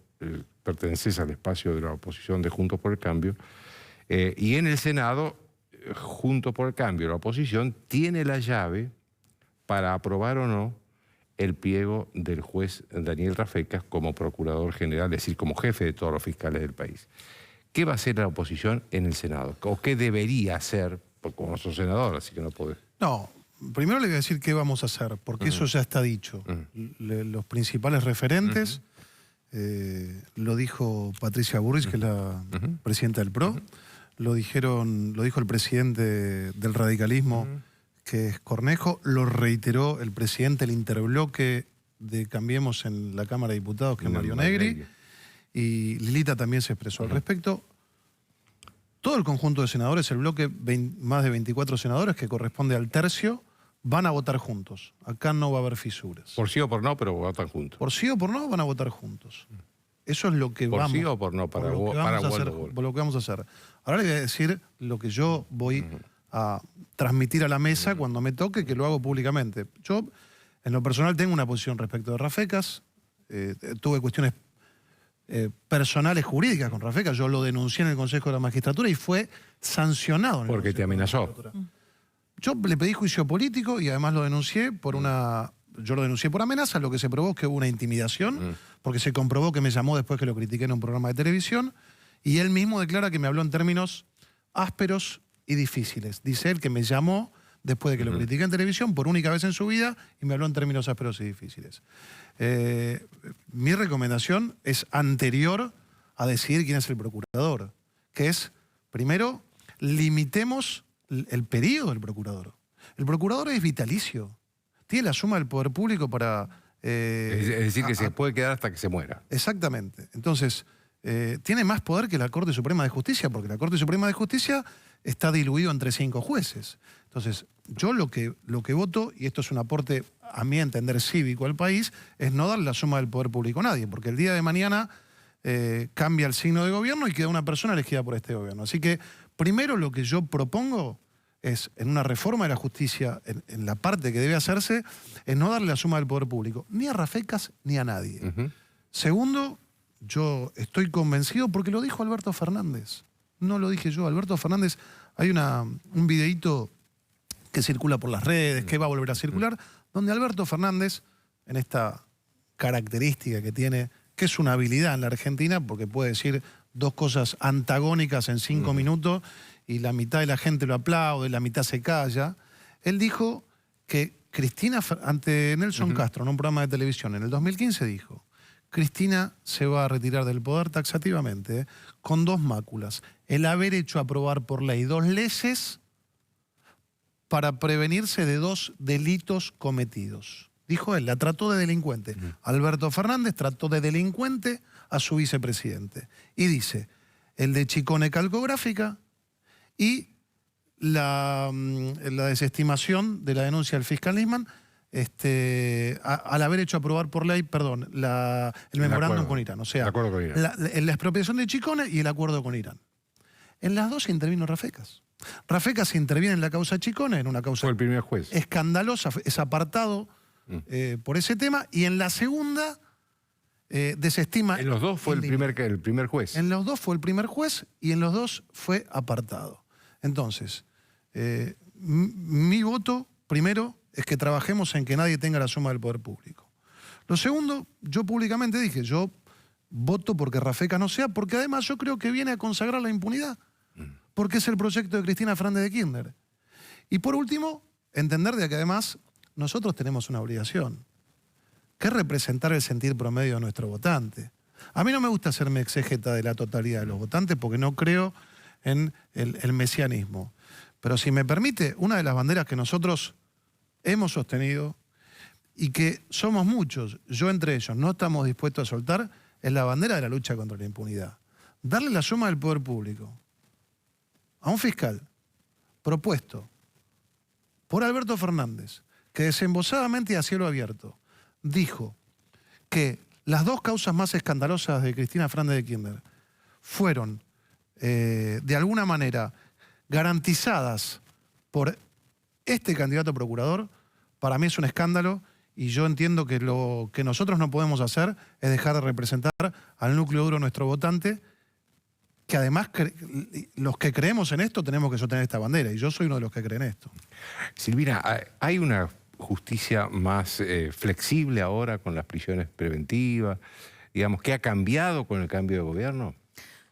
Speaker 1: perteneces al espacio de la oposición de Juntos por el Cambio. Y en el Senado, Juntos por el Cambio, la oposición tiene la llave para aprobar o no el pliego del juez Daniel Rafecas como procurador general, es decir, como jefe de todos los fiscales del país. ¿Qué va a hacer la oposición en el Senado? ¿O qué debería hacer? Porque como no sos senador, así que no podés.
Speaker 3: No, primero le voy a decir qué vamos a hacer, porque eso ya está dicho. Los principales referentes, lo dijo Patricia Burris, que es la presidenta del PRO, lo dijo el presidente del radicalismo, que es Cornejo, lo reiteró el presidente del interbloque de Cambiemos en la Cámara de Diputados, que es Mario Negri. Y Lilita también se expresó al respecto. Todo el conjunto de senadores, el bloque, más de 24 senadores, que corresponde al tercio, van a votar juntos. Acá no va a haber fisuras.
Speaker 1: Por sí o por no, pero votan juntos.
Speaker 3: Por sí o por no, van a votar juntos. Eso es lo que
Speaker 1: ¿Por
Speaker 3: vamos...
Speaker 1: sí o por no? Para
Speaker 3: lo que vamos a hacer. Ahora le voy a decir lo que yo voy a transmitir a la mesa cuando me toque, que lo hago públicamente. Yo, en lo personal, tengo una posición respecto de Rafecas. Tuve cuestiones personales jurídicas con Rafecas. Yo lo denuncié en el Consejo de la Magistratura y fue sancionado.
Speaker 1: Porque te amenazó.
Speaker 3: Yo le pedí juicio político y además lo denuncié por una yo lo denuncié por amenaza, lo que se probó es que hubo una intimidación, porque se comprobó que me llamó después que lo critiqué en un programa de televisión, y él mismo declara que me habló en términos ásperos y difíciles. Dice él que me llamó después de que lo critiqué en televisión por única vez en su vida y me habló en términos ásperos y difíciles. Mi recomendación es anterior a decidir quién es el procurador, que es, primero, limitemos el periodo del procurador. El procurador es vitalicio. Tiene la suma del poder público para...
Speaker 1: es decir, que se puede quedar hasta que se muera.
Speaker 3: Exactamente. Entonces, tiene más poder que la Corte Suprema de Justicia, porque la Corte Suprema de Justicia está diluido entre 5 jueces. Entonces, yo lo que voto, y esto es un aporte a mi entender cívico al país, es no darle la suma del poder público a nadie, porque el día de mañana cambia el signo de gobierno y queda una persona elegida por este gobierno. Así que, primero lo que yo propongo es, en una reforma de la justicia, en la parte que debe hacerse, es no darle la suma del poder público, ni a Rafecas ni a nadie. Segundo, yo estoy convencido, porque lo dijo Alberto Fernández, no lo dije yo, Alberto Fernández, hay un videíto que circula por las redes, que va a volver a circular, donde Alberto Fernández, en esta característica que tiene, que es una habilidad en la Argentina, porque puede decir 2 cosas antagónicas en 5 minutos y la mitad de la gente lo aplaude, la mitad se calla. Él dijo que Cristina, ante Nelson Castro, en un programa de televisión, en el 2015 dijo, Cristina se va a retirar del poder taxativamente, con 2 máculas. El haber hecho aprobar por ley 2 leyes para prevenirse de 2 delitos cometidos. Dijo él, la trató de delincuente. Alberto Fernández trató de delincuente a su vicepresidente. Y dice, el de Chicone Calcográfica y la desestimación de la denuncia del fiscal Nisman, al haber hecho aprobar por ley, perdón, el memorándum con Irán. O sea, la expropiación de Chicone y el acuerdo con Irán. En las 2 intervino Rafecas. Rafecas interviene en la causa Chicone, en una causa
Speaker 1: Fue el primer juez.
Speaker 3: Escandalosa, es apartado por ese tema, y en la segunda desestima...
Speaker 1: En los 2 fue el primer juez.
Speaker 3: En los 2 fue el primer juez y en los 2 fue apartado. Entonces, mi voto, primero, es que trabajemos en que nadie tenga la suma del poder público. Lo segundo, yo públicamente dije, yo voto porque Rafecas no sea, porque además yo creo que viene a consagrar la impunidad, porque es el proyecto de Cristina Fernández de Kirchner. Y por último, entender de que además nosotros tenemos una obligación, que es representar el sentir promedio de nuestro votante. A mí no me gusta hacerme exégeta de la totalidad de los votantes porque no creo en el mesianismo. Pero si me permite, una de las banderas que nosotros hemos sostenido y que somos muchos, yo entre ellos, no estamos dispuestos a soltar, es la bandera de la lucha contra la impunidad. Darle la suma del poder público a un fiscal propuesto por Alberto Fernández, que desembosadamente y a cielo abierto dijo que las 2 causas más escandalosas de Cristina Fernández de Kirchner fueron, de alguna manera, garantizadas por este candidato a procurador, para mí es un escándalo, y yo entiendo que lo que nosotros no podemos hacer es dejar de representar al núcleo duro de nuestro votante, que además los que creemos en esto tenemos que sostener esta bandera, y yo soy uno de los que creen esto.
Speaker 1: Silvina, ¿hay una justicia más flexible ahora con las prisiones preventivas? Digamos, ¿qué ha cambiado con el cambio de gobierno?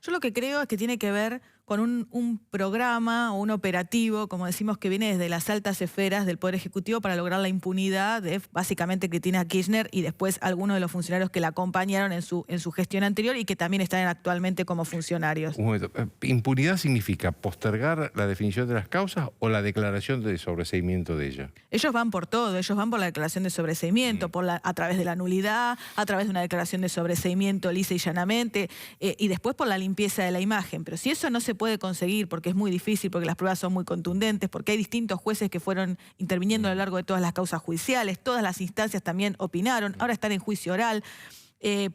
Speaker 4: Yo lo que creo es que tiene que ver con un programa o un operativo, como decimos, que viene desde las altas esferas del Poder Ejecutivo para lograr la impunidad de básicamente Cristina Kirchner y después algunos de los funcionarios que la acompañaron en su gestión anterior y que también están actualmente como funcionarios.
Speaker 1: Un momento. ¿Impunidad significa postergar la definición de las causas o la declaración de sobreseimiento de ella?
Speaker 4: Ellos van por todo, ellos van por la declaración de sobreseimiento, a través de la nulidad, a través de una declaración de sobreseimiento lisa y llanamente, y después por la limpieza de la imagen. Pero si eso no se puede conseguir, porque es muy difícil, porque las pruebas son muy contundentes, porque hay distintos jueces que fueron interviniendo a lo largo de todas las causas judiciales, todas las instancias también opinaron, ahora están en juicio oral.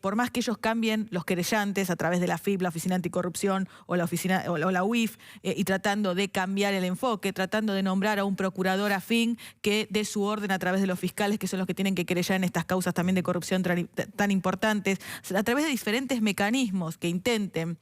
Speaker 4: Por más que ellos cambien los querellantes a través de la FIP, la Oficina Anticorrupción o la UIF, y tratando de cambiar el enfoque, tratando de nombrar a un procurador afín que dé su orden a través de los fiscales, que son los que tienen que querellar en estas causas también de corrupción tan importantes, a través de diferentes mecanismos que intenten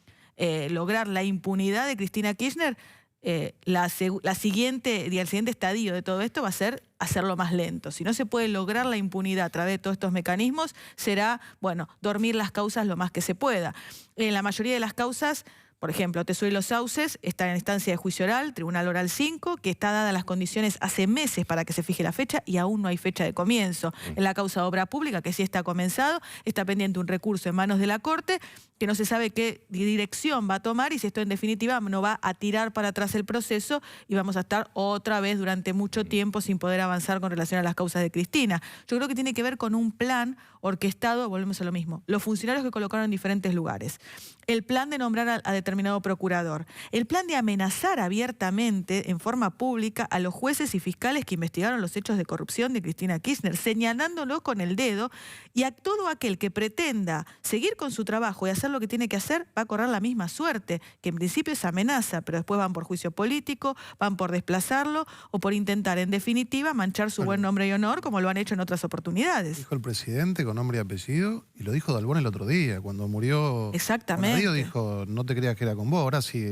Speaker 4: lograr la impunidad de Cristina Kirchner, el siguiente estadio de todo esto va a ser hacerlo más lento. Si no se puede lograr la impunidad a través de todos estos mecanismos, será, bueno, dormir las causas lo más que se pueda. En la mayoría de las causas, por ejemplo, Tesoro y los Sauces está en instancia de juicio oral, Tribunal Oral 5, que está dadas las condiciones hace meses para que se fije la fecha y aún no hay fecha de comienzo. En la causa de obra pública, que sí está comenzado, está pendiente un recurso en manos de la Corte, que no se sabe qué dirección va a tomar y si esto en definitiva no va a tirar para atrás el proceso y vamos a estar otra vez durante mucho tiempo sin poder avanzar con relación a las causas de Cristina. Yo creo que tiene que ver con un plan orquestado, volvemos a lo mismo, los funcionarios que colocaron en diferentes lugares, el plan de nombrar a determinado procurador, el plan de amenazar abiertamente en forma pública a los jueces y fiscales que investigaron los hechos de corrupción de Cristina Kirchner, señalándolos con el dedo, y a todo aquel que pretenda seguir con su trabajo y hacer lo que tiene que hacer va a correr la misma suerte, que en principio es amenaza, pero después van por juicio político, van por desplazarlo o por intentar en definitiva manchar su buen nombre y honor como lo han hecho en otras oportunidades.
Speaker 3: Dijo el presidente con nombre y apellido y lo dijo Dalbón el otro día, cuando murió.
Speaker 4: Exactamente.
Speaker 3: Bonadío dijo, no te creas que era con vos, ahora sí.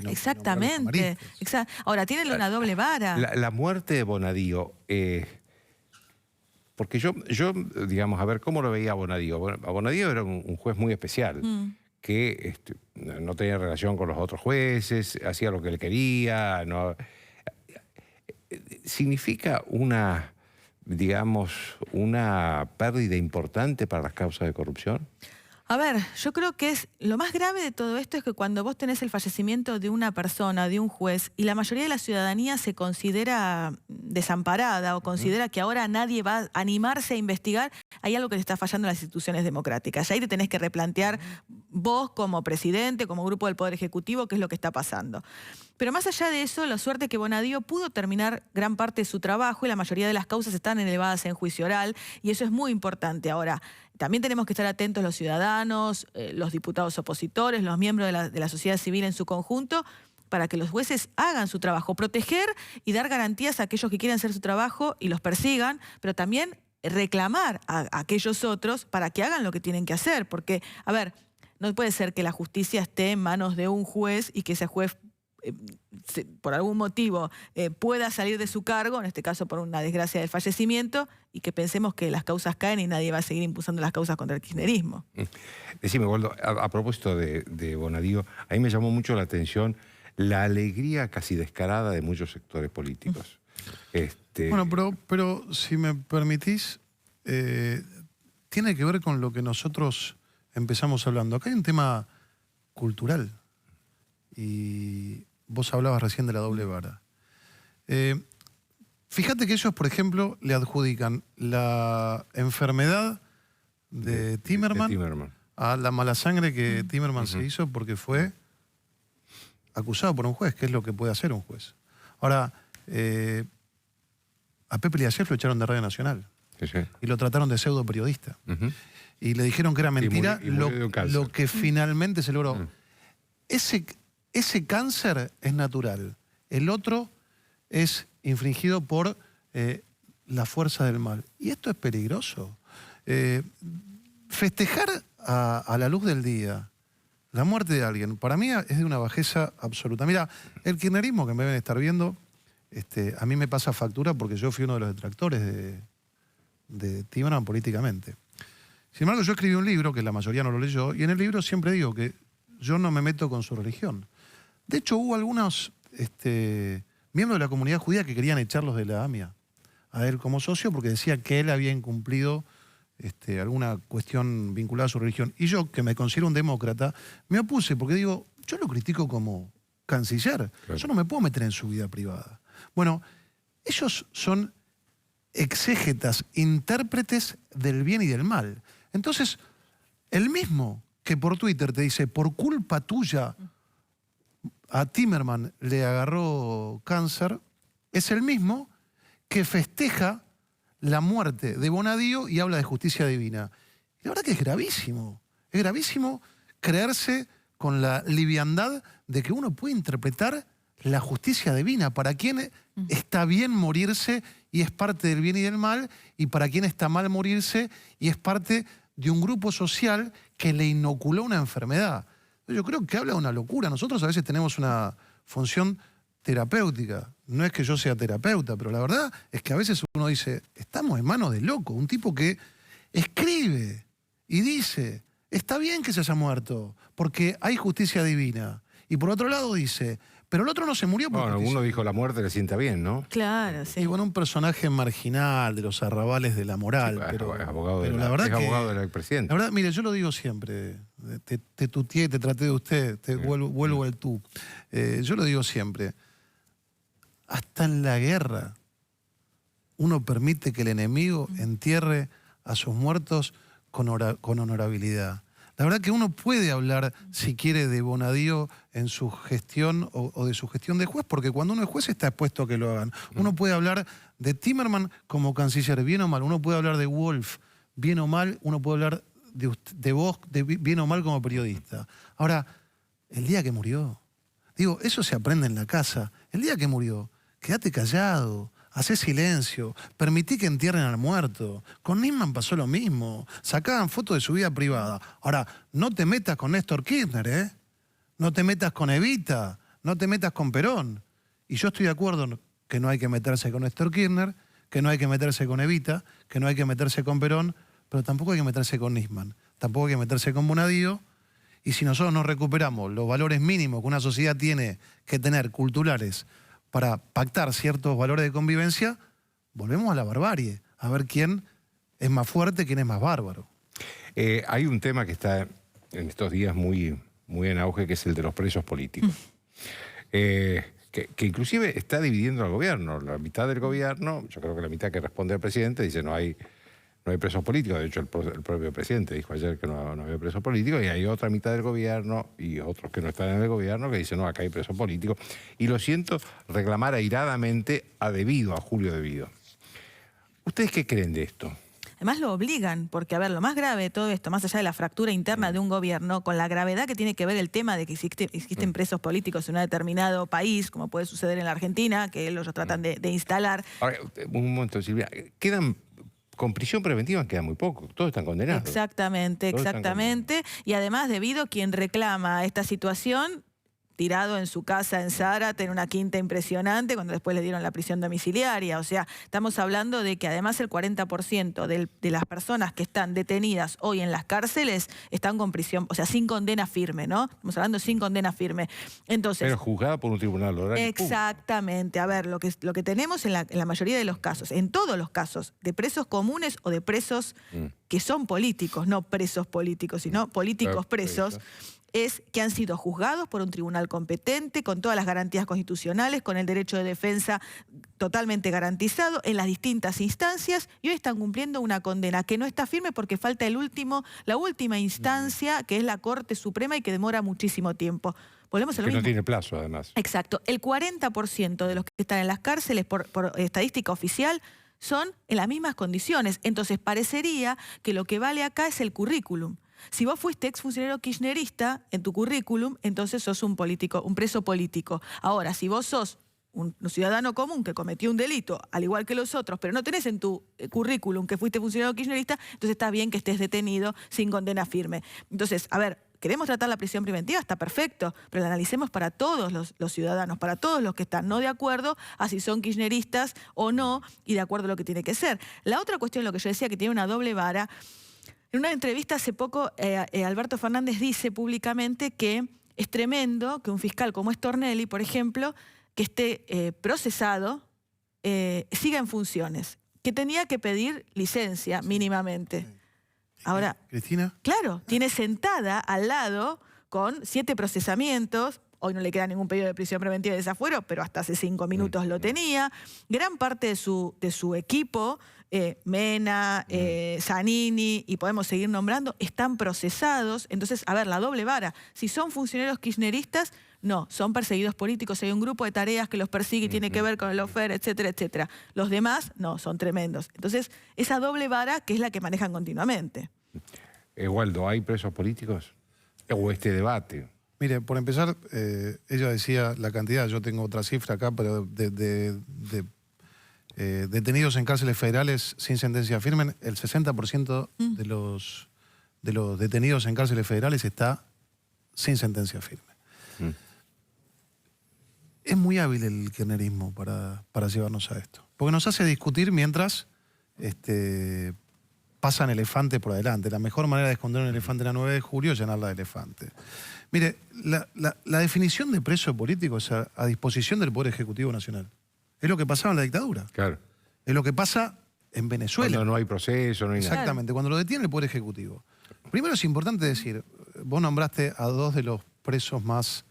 Speaker 4: Exactamente. Ahora, tiene una doble vara.
Speaker 1: La muerte de Bonadío, porque yo, digamos, a ver, ¿cómo lo veía a Bonadío? Bueno, a Bonadío era un juez muy especial, que no tenía relación con los otros jueces, hacía lo que él quería. No, significa una, digamos, una pérdida importante para las causas de corrupción.
Speaker 4: A ver, yo creo que lo más grave de todo esto es que cuando vos tenés el fallecimiento de una persona, de un juez, y la mayoría de la ciudadanía se considera desamparada o considera que ahora nadie va a animarse a investigar, hay algo que le está fallando a las instituciones democráticas. Ahí te tenés que replantear vos como presidente, como grupo del Poder Ejecutivo, qué es lo que está pasando. Pero más allá de eso, la suerte que Bonadío pudo terminar gran parte de su trabajo y la mayoría de las causas están elevadas en juicio oral, y eso es muy importante. Ahora, también tenemos que estar atentos los ciudadanos, los diputados opositores, los miembros de la sociedad civil en su conjunto, para que los jueces hagan su trabajo, proteger y dar garantías a aquellos que quieren hacer su trabajo y los persigan, pero también reclamar a aquellos otros para que hagan lo que tienen que hacer. Porque, a ver, no puede ser que la justicia esté en manos de un juez y que ese juez por algún motivo pueda salir de su cargo, en este caso por una desgracia del fallecimiento, y que pensemos que las causas caen y nadie va a seguir impulsando las causas contra el kirchnerismo.
Speaker 1: Decime, Waldo, a propósito de Bonadío, a mí me llamó mucho la atención la alegría casi descarada de muchos sectores políticos.
Speaker 3: Bueno, pero si me permitís, tiene que ver con lo que nosotros empezamos hablando. Acá hay un tema cultural y vos hablabas recién de la doble vara. Fíjate que ellos, por ejemplo, le adjudican la enfermedad de Timerman a la mala sangre que Timerman se hizo porque fue acusado por un juez, que es lo que puede hacer un juez. Ahora, a Pepe Liasef lo echaron de Radio Nacional y lo trataron de pseudo periodista. Y le dijeron que era mentira lo que finalmente se logró. Ese cáncer es natural. El otro es infringido por la fuerza del mal. Y esto es peligroso. Festejar a la luz del día la muerte de alguien, para mí es de una bajeza absoluta. Mira, el kirchnerismo que me deben estar viendo, a mí me pasa factura porque yo fui uno de los detractores de Timerman políticamente. Sin embargo, yo escribí un libro, que la mayoría no lo leyó, y en el libro siempre digo que yo no me meto con su religión. De hecho, hubo algunos miembros de la comunidad judía que querían echarlos de la AMIA a él como socio porque decía que él había incumplido alguna cuestión vinculada a su religión. Y yo, que me considero un demócrata, me opuse porque digo, yo lo critico como canciller. Claro. Yo no me puedo meter en su vida privada. Bueno, ellos son exégetas, intérpretes del bien y del mal. Entonces, el mismo que por Twitter te dice, por culpa tuya a Timerman le agarró cáncer, es el mismo que festeja la muerte de Bonadío y habla de justicia divina. Y la verdad que es gravísimo creerse con la liviandad de que uno puede interpretar la justicia divina, para quien está bien morirse y es parte del bien y del mal, y para quien está mal morirse y es parte de un grupo social que le inoculó una enfermedad. Yo creo que habla de una locura. Nosotros a veces tenemos una función terapéutica. No es que yo sea terapeuta, pero la verdad es que a veces uno dice, estamos en manos de loco, un tipo que escribe y dice, está bien que se haya muerto, porque hay justicia divina. Y por otro lado dice, pero el otro no se murió porque...
Speaker 1: Bueno, uno dijo la muerte le sienta bien, ¿no?
Speaker 4: Claro, sí.
Speaker 3: Y bueno, un personaje marginal de los arrabales de la moral.
Speaker 1: Sí,
Speaker 3: pero
Speaker 1: es abogado,
Speaker 3: pero
Speaker 1: de
Speaker 3: la verdad
Speaker 1: es
Speaker 3: que,
Speaker 1: abogado del expresidente.
Speaker 3: la verdad, mire, yo lo digo siempre, te tuteé, te traté de usted, te vuelvo el tú. Yo lo digo siempre, hasta en la guerra uno permite que el enemigo entierre a sus muertos con honorabilidad. La verdad que uno puede hablar, si quiere, de Bonadío en su gestión o de su gestión de juez, porque cuando uno es juez está expuesto a que lo hagan. Uno puede hablar de Timerman como canciller, bien o mal. Uno puede hablar de Wolf, bien o mal. Uno puede hablar de vos, bien o mal como periodista. Ahora, el día que murió, digo, eso se aprende en la casa. El día que murió, quédate callado. Hacé silencio, permití que entierren al muerto. Con Nisman pasó lo mismo. Sacaban fotos de su vida privada. Ahora, no te metas con Néstor Kirchner, ¿eh? No te metas con Evita, no te metas con Perón. Y yo estoy de acuerdo que no hay que meterse con Néstor Kirchner, que no hay que meterse con Evita, que no hay que meterse con Perón, pero tampoco hay que meterse con Nisman, tampoco hay que meterse con Bonadío. Y si nosotros no recuperamos los valores mínimos que una sociedad tiene que tener, culturales, para pactar ciertos valores de convivencia, volvemos a la barbarie, a ver quién es más fuerte, quién es más bárbaro.
Speaker 1: Hay un tema que está en estos días muy, muy en auge, que es el de los presos políticos. Que inclusive está dividiendo al gobierno. La mitad del gobierno, yo creo que la mitad que responde al presidente, dice no hay presos políticos. De hecho, el propio presidente dijo ayer que no había presos políticos, y hay otra mitad del gobierno y otros que no están en el gobierno que dicen no, acá hay presos políticos. Y lo siento reclamar airadamente a Julio Debido. ¿Ustedes qué creen de esto?
Speaker 4: Además lo obligan, porque a ver, lo más grave de todo esto, más allá de la fractura interna de un gobierno, con la gravedad que tiene que ver el tema de que existen presos políticos en un determinado país, como puede suceder en la Argentina, que ellos tratan de instalar.
Speaker 1: Ahora, un momento, Silvia, con prisión preventiva queda muy poco, todos están condenados.
Speaker 4: Exactamente, exactamente. Y además, Debido, quien reclama esta situación, tirado en su casa en Zárate, en una quinta impresionante, cuando después le dieron la prisión domiciliaria. O sea, estamos hablando de que además el 40% de las personas que están detenidas hoy en las cárceles están con prisión, o sea, sin condena firme, ¿no? Estamos hablando sin condena firme. Entonces,
Speaker 1: pero juzgada por un tribunal oral.
Speaker 4: Exactamente. A ver, lo que tenemos en la mayoría de los casos, en todos los casos, de presos comunes o de presos que son políticos, no presos políticos, sino políticos presos, es que han sido juzgados por un tribunal competente, con todas las garantías constitucionales, con el derecho de defensa totalmente garantizado en las distintas instancias, y hoy están cumpliendo una condena que no está firme porque falta la última instancia, que es la Corte Suprema, y que demora muchísimo tiempo. Volvemos a lo mismo.
Speaker 1: Que no tiene plazo, además.
Speaker 4: Exacto. El 40% de los que están en las cárceles, por estadística oficial, son en las mismas condiciones. Entonces, parecería que lo que vale acá es el currículum. Si vos fuiste exfuncionario kirchnerista en tu currículum, entonces sos un político, un preso político. Ahora, si vos sos un ciudadano común que cometió un delito, al igual que los otros, pero no tenés en tu currículum que fuiste funcionario kirchnerista, entonces está bien que estés detenido sin condena firme. Entonces, a ver, queremos tratar la prisión preventiva, está perfecto, pero la analicemos para todos los ciudadanos, para todos los que están no de acuerdo a si son kirchneristas o no, y de acuerdo a lo que tiene que ser. La otra cuestión, lo que yo decía, que tiene una doble vara. En una entrevista hace poco, Alberto Fernández dice públicamente que es tremendo que un fiscal como es Tornelli, por ejemplo, que esté procesado, siga en funciones, que tenía que pedir licencia mínimamente. Ahora,
Speaker 3: ¿Cristina?
Speaker 4: Claro, tiene sentada al lado con 7 procesamientos. Hoy no le queda ningún pedido de prisión preventiva de desafuero, pero hasta hace 5 minutos lo tenía. Gran parte de su equipo, Mena, Zanini, y podemos seguir nombrando, están procesados. Entonces, a ver, la doble vara. Si son funcionarios kirchneristas, no, son perseguidos políticos. Hay un grupo de tareas que los persigue y tiene que ver con el lawfare, etcétera, etcétera. Los demás, no, son tremendos. Entonces, esa doble vara que es la que manejan continuamente.
Speaker 1: Waldo, ¿hay presos políticos? ¿O este debate?
Speaker 3: Mire, por empezar, ella decía la cantidad, yo tengo otra cifra acá, pero de detenidos en cárceles federales sin sentencia firme, el 60% de los detenidos en cárceles federales está sin sentencia firme. es muy hábil el kirchnerismo para llevarnos a esto. Porque nos hace discutir mientras pasan elefantes por adelante. La mejor manera de esconder un elefante en la 9 de julio es llenarla de elefante. Mire, la definición de preso político es a disposición del Poder Ejecutivo Nacional. Es lo que pasaba en la dictadura.
Speaker 1: Claro.
Speaker 3: Es lo que pasa en Venezuela.
Speaker 1: Cuando no hay proceso, no hay nada.
Speaker 3: Exactamente, cuando lo detiene el Poder Ejecutivo. Primero es importante decir, vos nombraste a dos de los presos más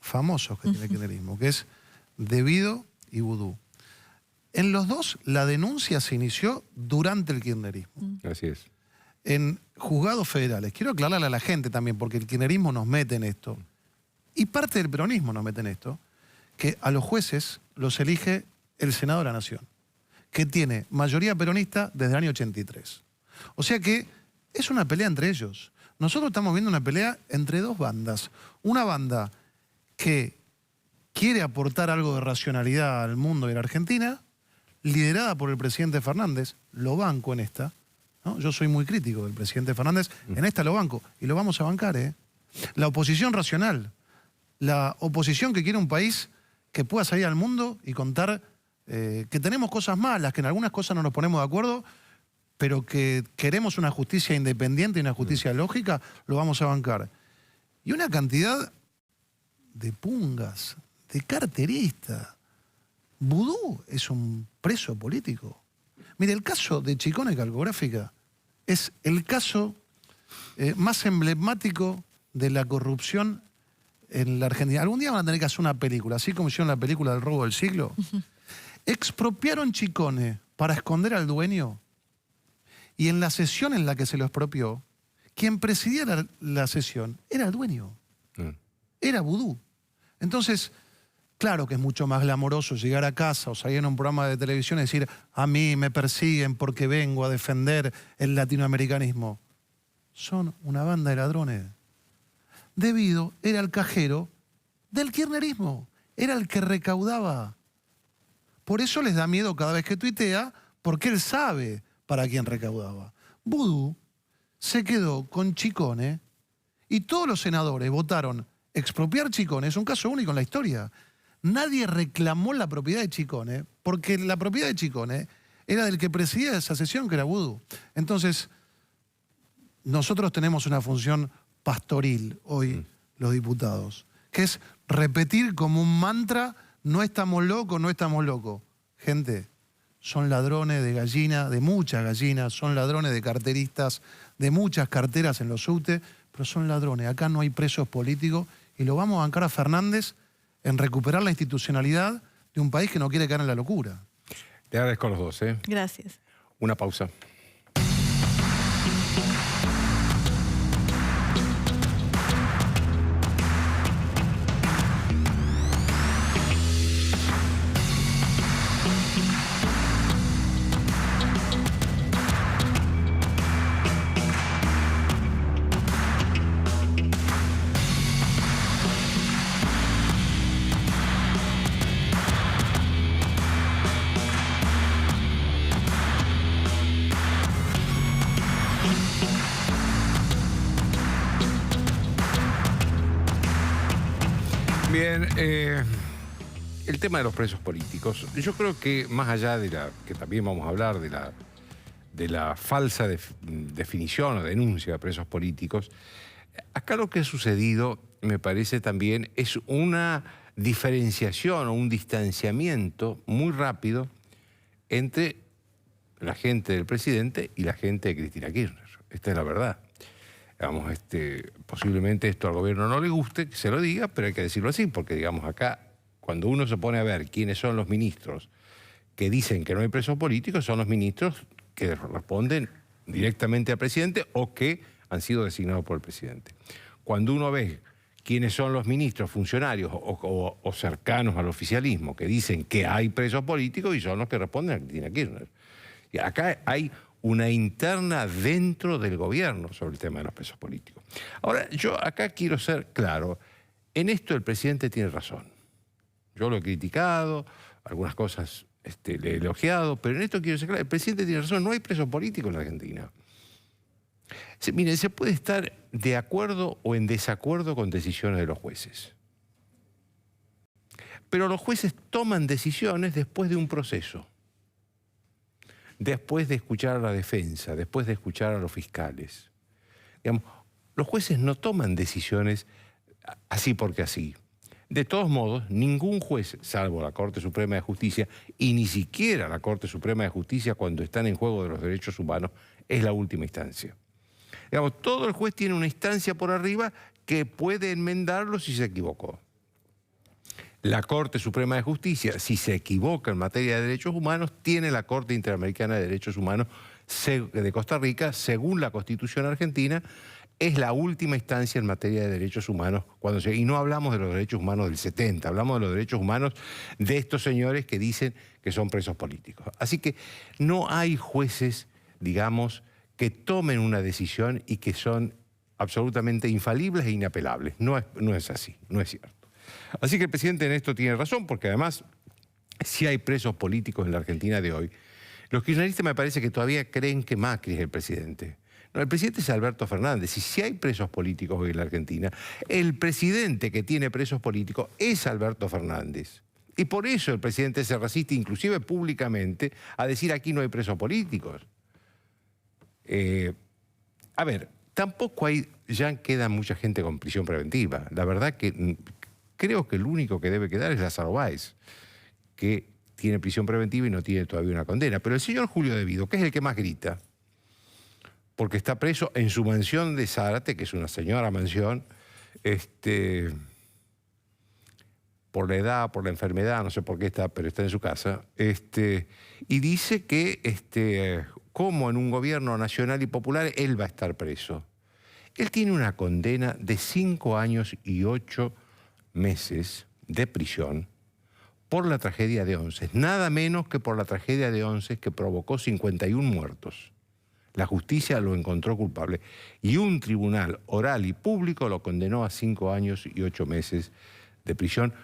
Speaker 3: famosos que tiene el kirchnerismo, que es Debido y Vudú. En los dos, la denuncia se inició durante el kirchnerismo.
Speaker 1: Así es.
Speaker 3: En juzgados federales. Quiero aclararle a la gente también, porque el kirchnerismo nos mete en esto, y parte del peronismo nos mete en esto, que a los jueces los elige el Senado de la Nación, que tiene mayoría peronista desde el año 83. O sea que es una pelea entre ellos. Nosotros estamos viendo una pelea entre dos bandas. Una banda que quiere aportar algo de racionalidad al mundo y a la Argentina, liderada por el presidente Fernández, lo banco en esta, ¿no? Yo soy muy crítico del presidente Fernández, en esta lo banco, y lo vamos a bancar, ¿eh? La oposición racional, la oposición que quiere un país que pueda salir al mundo y contar que tenemos cosas malas, que en algunas cosas no nos ponemos de acuerdo, pero que queremos una justicia independiente y una justicia lógica, lo vamos a bancar. Y una cantidad de pungas, de carteristas. Vudú es un preso político. Mire, el caso de Chicone Calcográfica es el caso más emblemático de la corrupción en la Argentina. Algún día van a tener que hacer una película, así como hicieron la película del robo del siglo. Expropiaron Chicone para esconder al dueño, y en la sesión en la que se lo expropió, quien presidía la sesión era el dueño. Era Vudú. Entonces, claro que es mucho más glamoroso llegar a casa o salir en un programa de televisión y decir, a mí me persiguen porque vengo a defender el latinoamericanismo. Son una banda de ladrones. Debido era el cajero del kirchnerismo. Era el que recaudaba. Por eso les da miedo cada vez que tuitea, porque él sabe para quién recaudaba. Vudú se quedó con Chicone y todos los senadores votaron expropiar Chicone. Es un caso único en la historia. Nadie reclamó la propiedad de Chicone, porque la propiedad de Chicone era del que presidía esa sesión, que era Vudú. Entonces, nosotros tenemos una función pastoril hoy, los diputados, que es repetir como un mantra, no estamos locos, no estamos locos. Gente, son ladrones de gallina, de muchas gallinas, son ladrones de carteristas, de muchas carteras en los subtes, pero son ladrones. Acá no hay presos políticos y lo vamos a bancar a Fernández en recuperar la institucionalidad de un país que no quiere caer en la locura.
Speaker 1: Le agradezco a los dos, ¿eh?
Speaker 4: Gracias.
Speaker 1: Una pausa. Bien, el tema de los presos políticos. Yo creo que más allá de que también vamos a hablar de la falsa definición o denuncia de presos políticos, acá lo que ha sucedido, me parece también, es una diferenciación o un distanciamiento muy rápido entre la gente del presidente y la gente de Cristina Kirchner. Esta es la verdad. Digamos, posiblemente esto al gobierno no le guste, que se lo diga, pero hay que decirlo así, porque digamos acá, cuando uno se pone a ver quiénes son los ministros que dicen que no hay presos políticos, son los ministros que responden directamente al presidente o que han sido designados por el presidente. Cuando uno ve quiénes son los ministros, funcionarios o cercanos al oficialismo que dicen que hay presos políticos, y son los que responden a Cristina Kirchner. Y acá hay una interna dentro del gobierno sobre el tema de los presos políticos. Ahora, yo acá quiero ser claro. En esto el presidente tiene razón. Yo lo he criticado, algunas cosas le he elogiado, pero en esto quiero ser claro. El presidente tiene razón, no hay presos políticos en la Argentina. Miren, se puede estar de acuerdo o en desacuerdo con decisiones de los jueces. Pero los jueces toman decisiones después de un proceso, después de escuchar a la defensa, después de escuchar a los fiscales. Digamos, los jueces no toman decisiones así porque así. De todos modos, ningún juez, salvo la Corte Suprema de Justicia, y ni siquiera la Corte Suprema de Justicia, cuando están en juego de los derechos humanos, es la última instancia. Digamos, todo el juez tiene una instancia por arriba que puede enmendarlo si se equivocó. La Corte Suprema de Justicia, si se equivoca en materia de derechos humanos, tiene la Corte Interamericana de Derechos Humanos de Costa Rica, según la Constitución argentina, es la última instancia en materia de derechos humanos. Y no hablamos de los derechos humanos del 70, hablamos de los derechos humanos de estos señores que dicen que son presos políticos. Así que no hay jueces, digamos, que tomen una decisión y que son absolutamente infalibles e inapelables. No es así, no es cierto. Así que el presidente en esto tiene razón, porque además, si hay presos políticos en la Argentina de hoy, los kirchneristas me parece que todavía creen que Macri es el presidente. No, el presidente es Alberto Fernández. Y si hay presos políticos hoy en la Argentina, el presidente que tiene presos políticos es Alberto Fernández. Y por eso el presidente se resiste, inclusive públicamente, a decir aquí no hay presos políticos. A ver, tampoco ya queda mucha gente con prisión preventiva. La verdad que creo que el único que debe quedar es Lázaro Báez, que tiene prisión preventiva y no tiene todavía una condena. Pero el señor Julio De Vido, que es el que más grita, porque está preso en su mansión de Zárate, que es una señora mansión, por la edad, por la enfermedad, no sé por qué está, pero está en su casa, y dice que como en un gobierno nacional y popular, él va a estar preso. Él tiene una condena de 5 años y 8 meses de prisión por la tragedia de Once, nada menos que por la tragedia de Once que provocó 51 muertos. La justicia lo encontró culpable y un tribunal oral y público lo condenó a 5 años y 8 meses de prisión.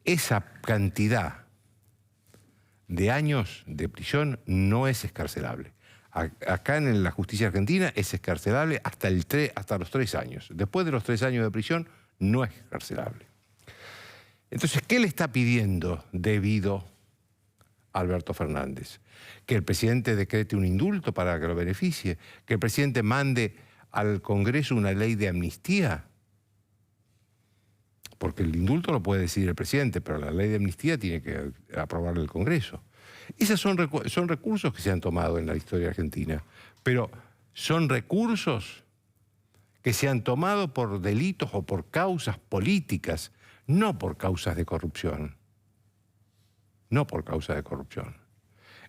Speaker 1: Esa cantidad de años de prisión no es excarcelable. Acá en la justicia argentina es excarcelable hasta los 3 años. Después de los 3 años de prisión no es excarcelable. Entonces, ¿qué le está pidiendo debido a Alberto Fernández? Que el presidente decrete un indulto para que lo beneficie, que el presidente mande al Congreso una ley de amnistía, porque el indulto lo puede decidir el presidente, pero la ley de amnistía tiene que aprobarla el Congreso. Esos son recursos que se han tomado en la historia argentina, pero son recursos que se han tomado por delitos o por causas políticas, no por causas de corrupción. No por causa de corrupción.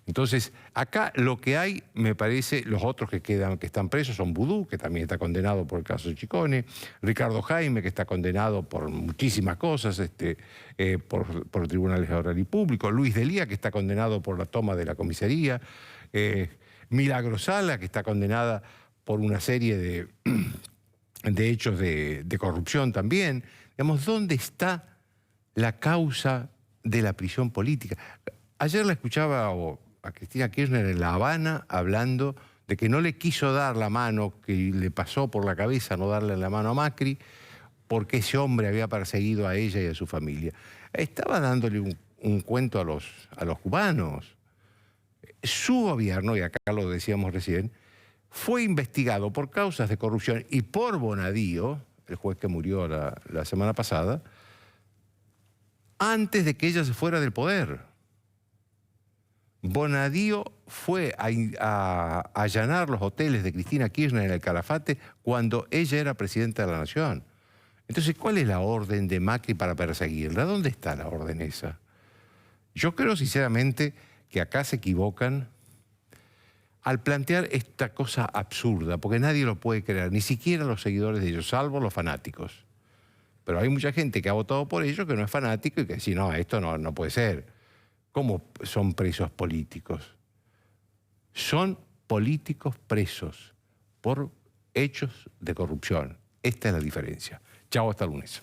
Speaker 1: Entonces, acá lo que hay, me parece, los otros que están presos son Vudú, que también está condenado por el caso Chicone, Ricardo Jaime, que está condenado por muchísimas cosas, por tribunales oral y público, Luis Delía, que está condenado por la toma de la comisaría, Milagro Sala, que está condenada por una serie de hechos de corrupción también. Digamos, ¿dónde está la causa de la prisión política? Ayer la escuchaba a Cristina Kirchner en La Habana hablando de que no le quiso dar la mano, que le pasó por la cabeza no darle la mano a Macri, porque ese hombre había perseguido a ella y a su familia. Estaba dándole un cuento a los cubanos. Su gobierno, y acá lo decíamos recién, fue investigado por causas de corrupción y por Bonadío, el juez que murió la semana pasada, antes de que ella se fuera del poder. Bonadío fue a allanar los hoteles de Cristina Kirchner en el Calafate cuando ella era presidenta de la Nación. Entonces, ¿cuál es la orden de Macri para perseguirla? ¿Dónde está la orden esa? Yo creo sinceramente que acá se equivocan al plantear esta cosa absurda, porque nadie lo puede creer, ni siquiera los seguidores de ellos, salvo los fanáticos. Pero hay mucha gente que ha votado por ellos que no es fanático y que dice, no, esto no puede ser. ¿Cómo son presos políticos? Son políticos presos por hechos de corrupción. Esta es la diferencia. Chao, hasta el lunes.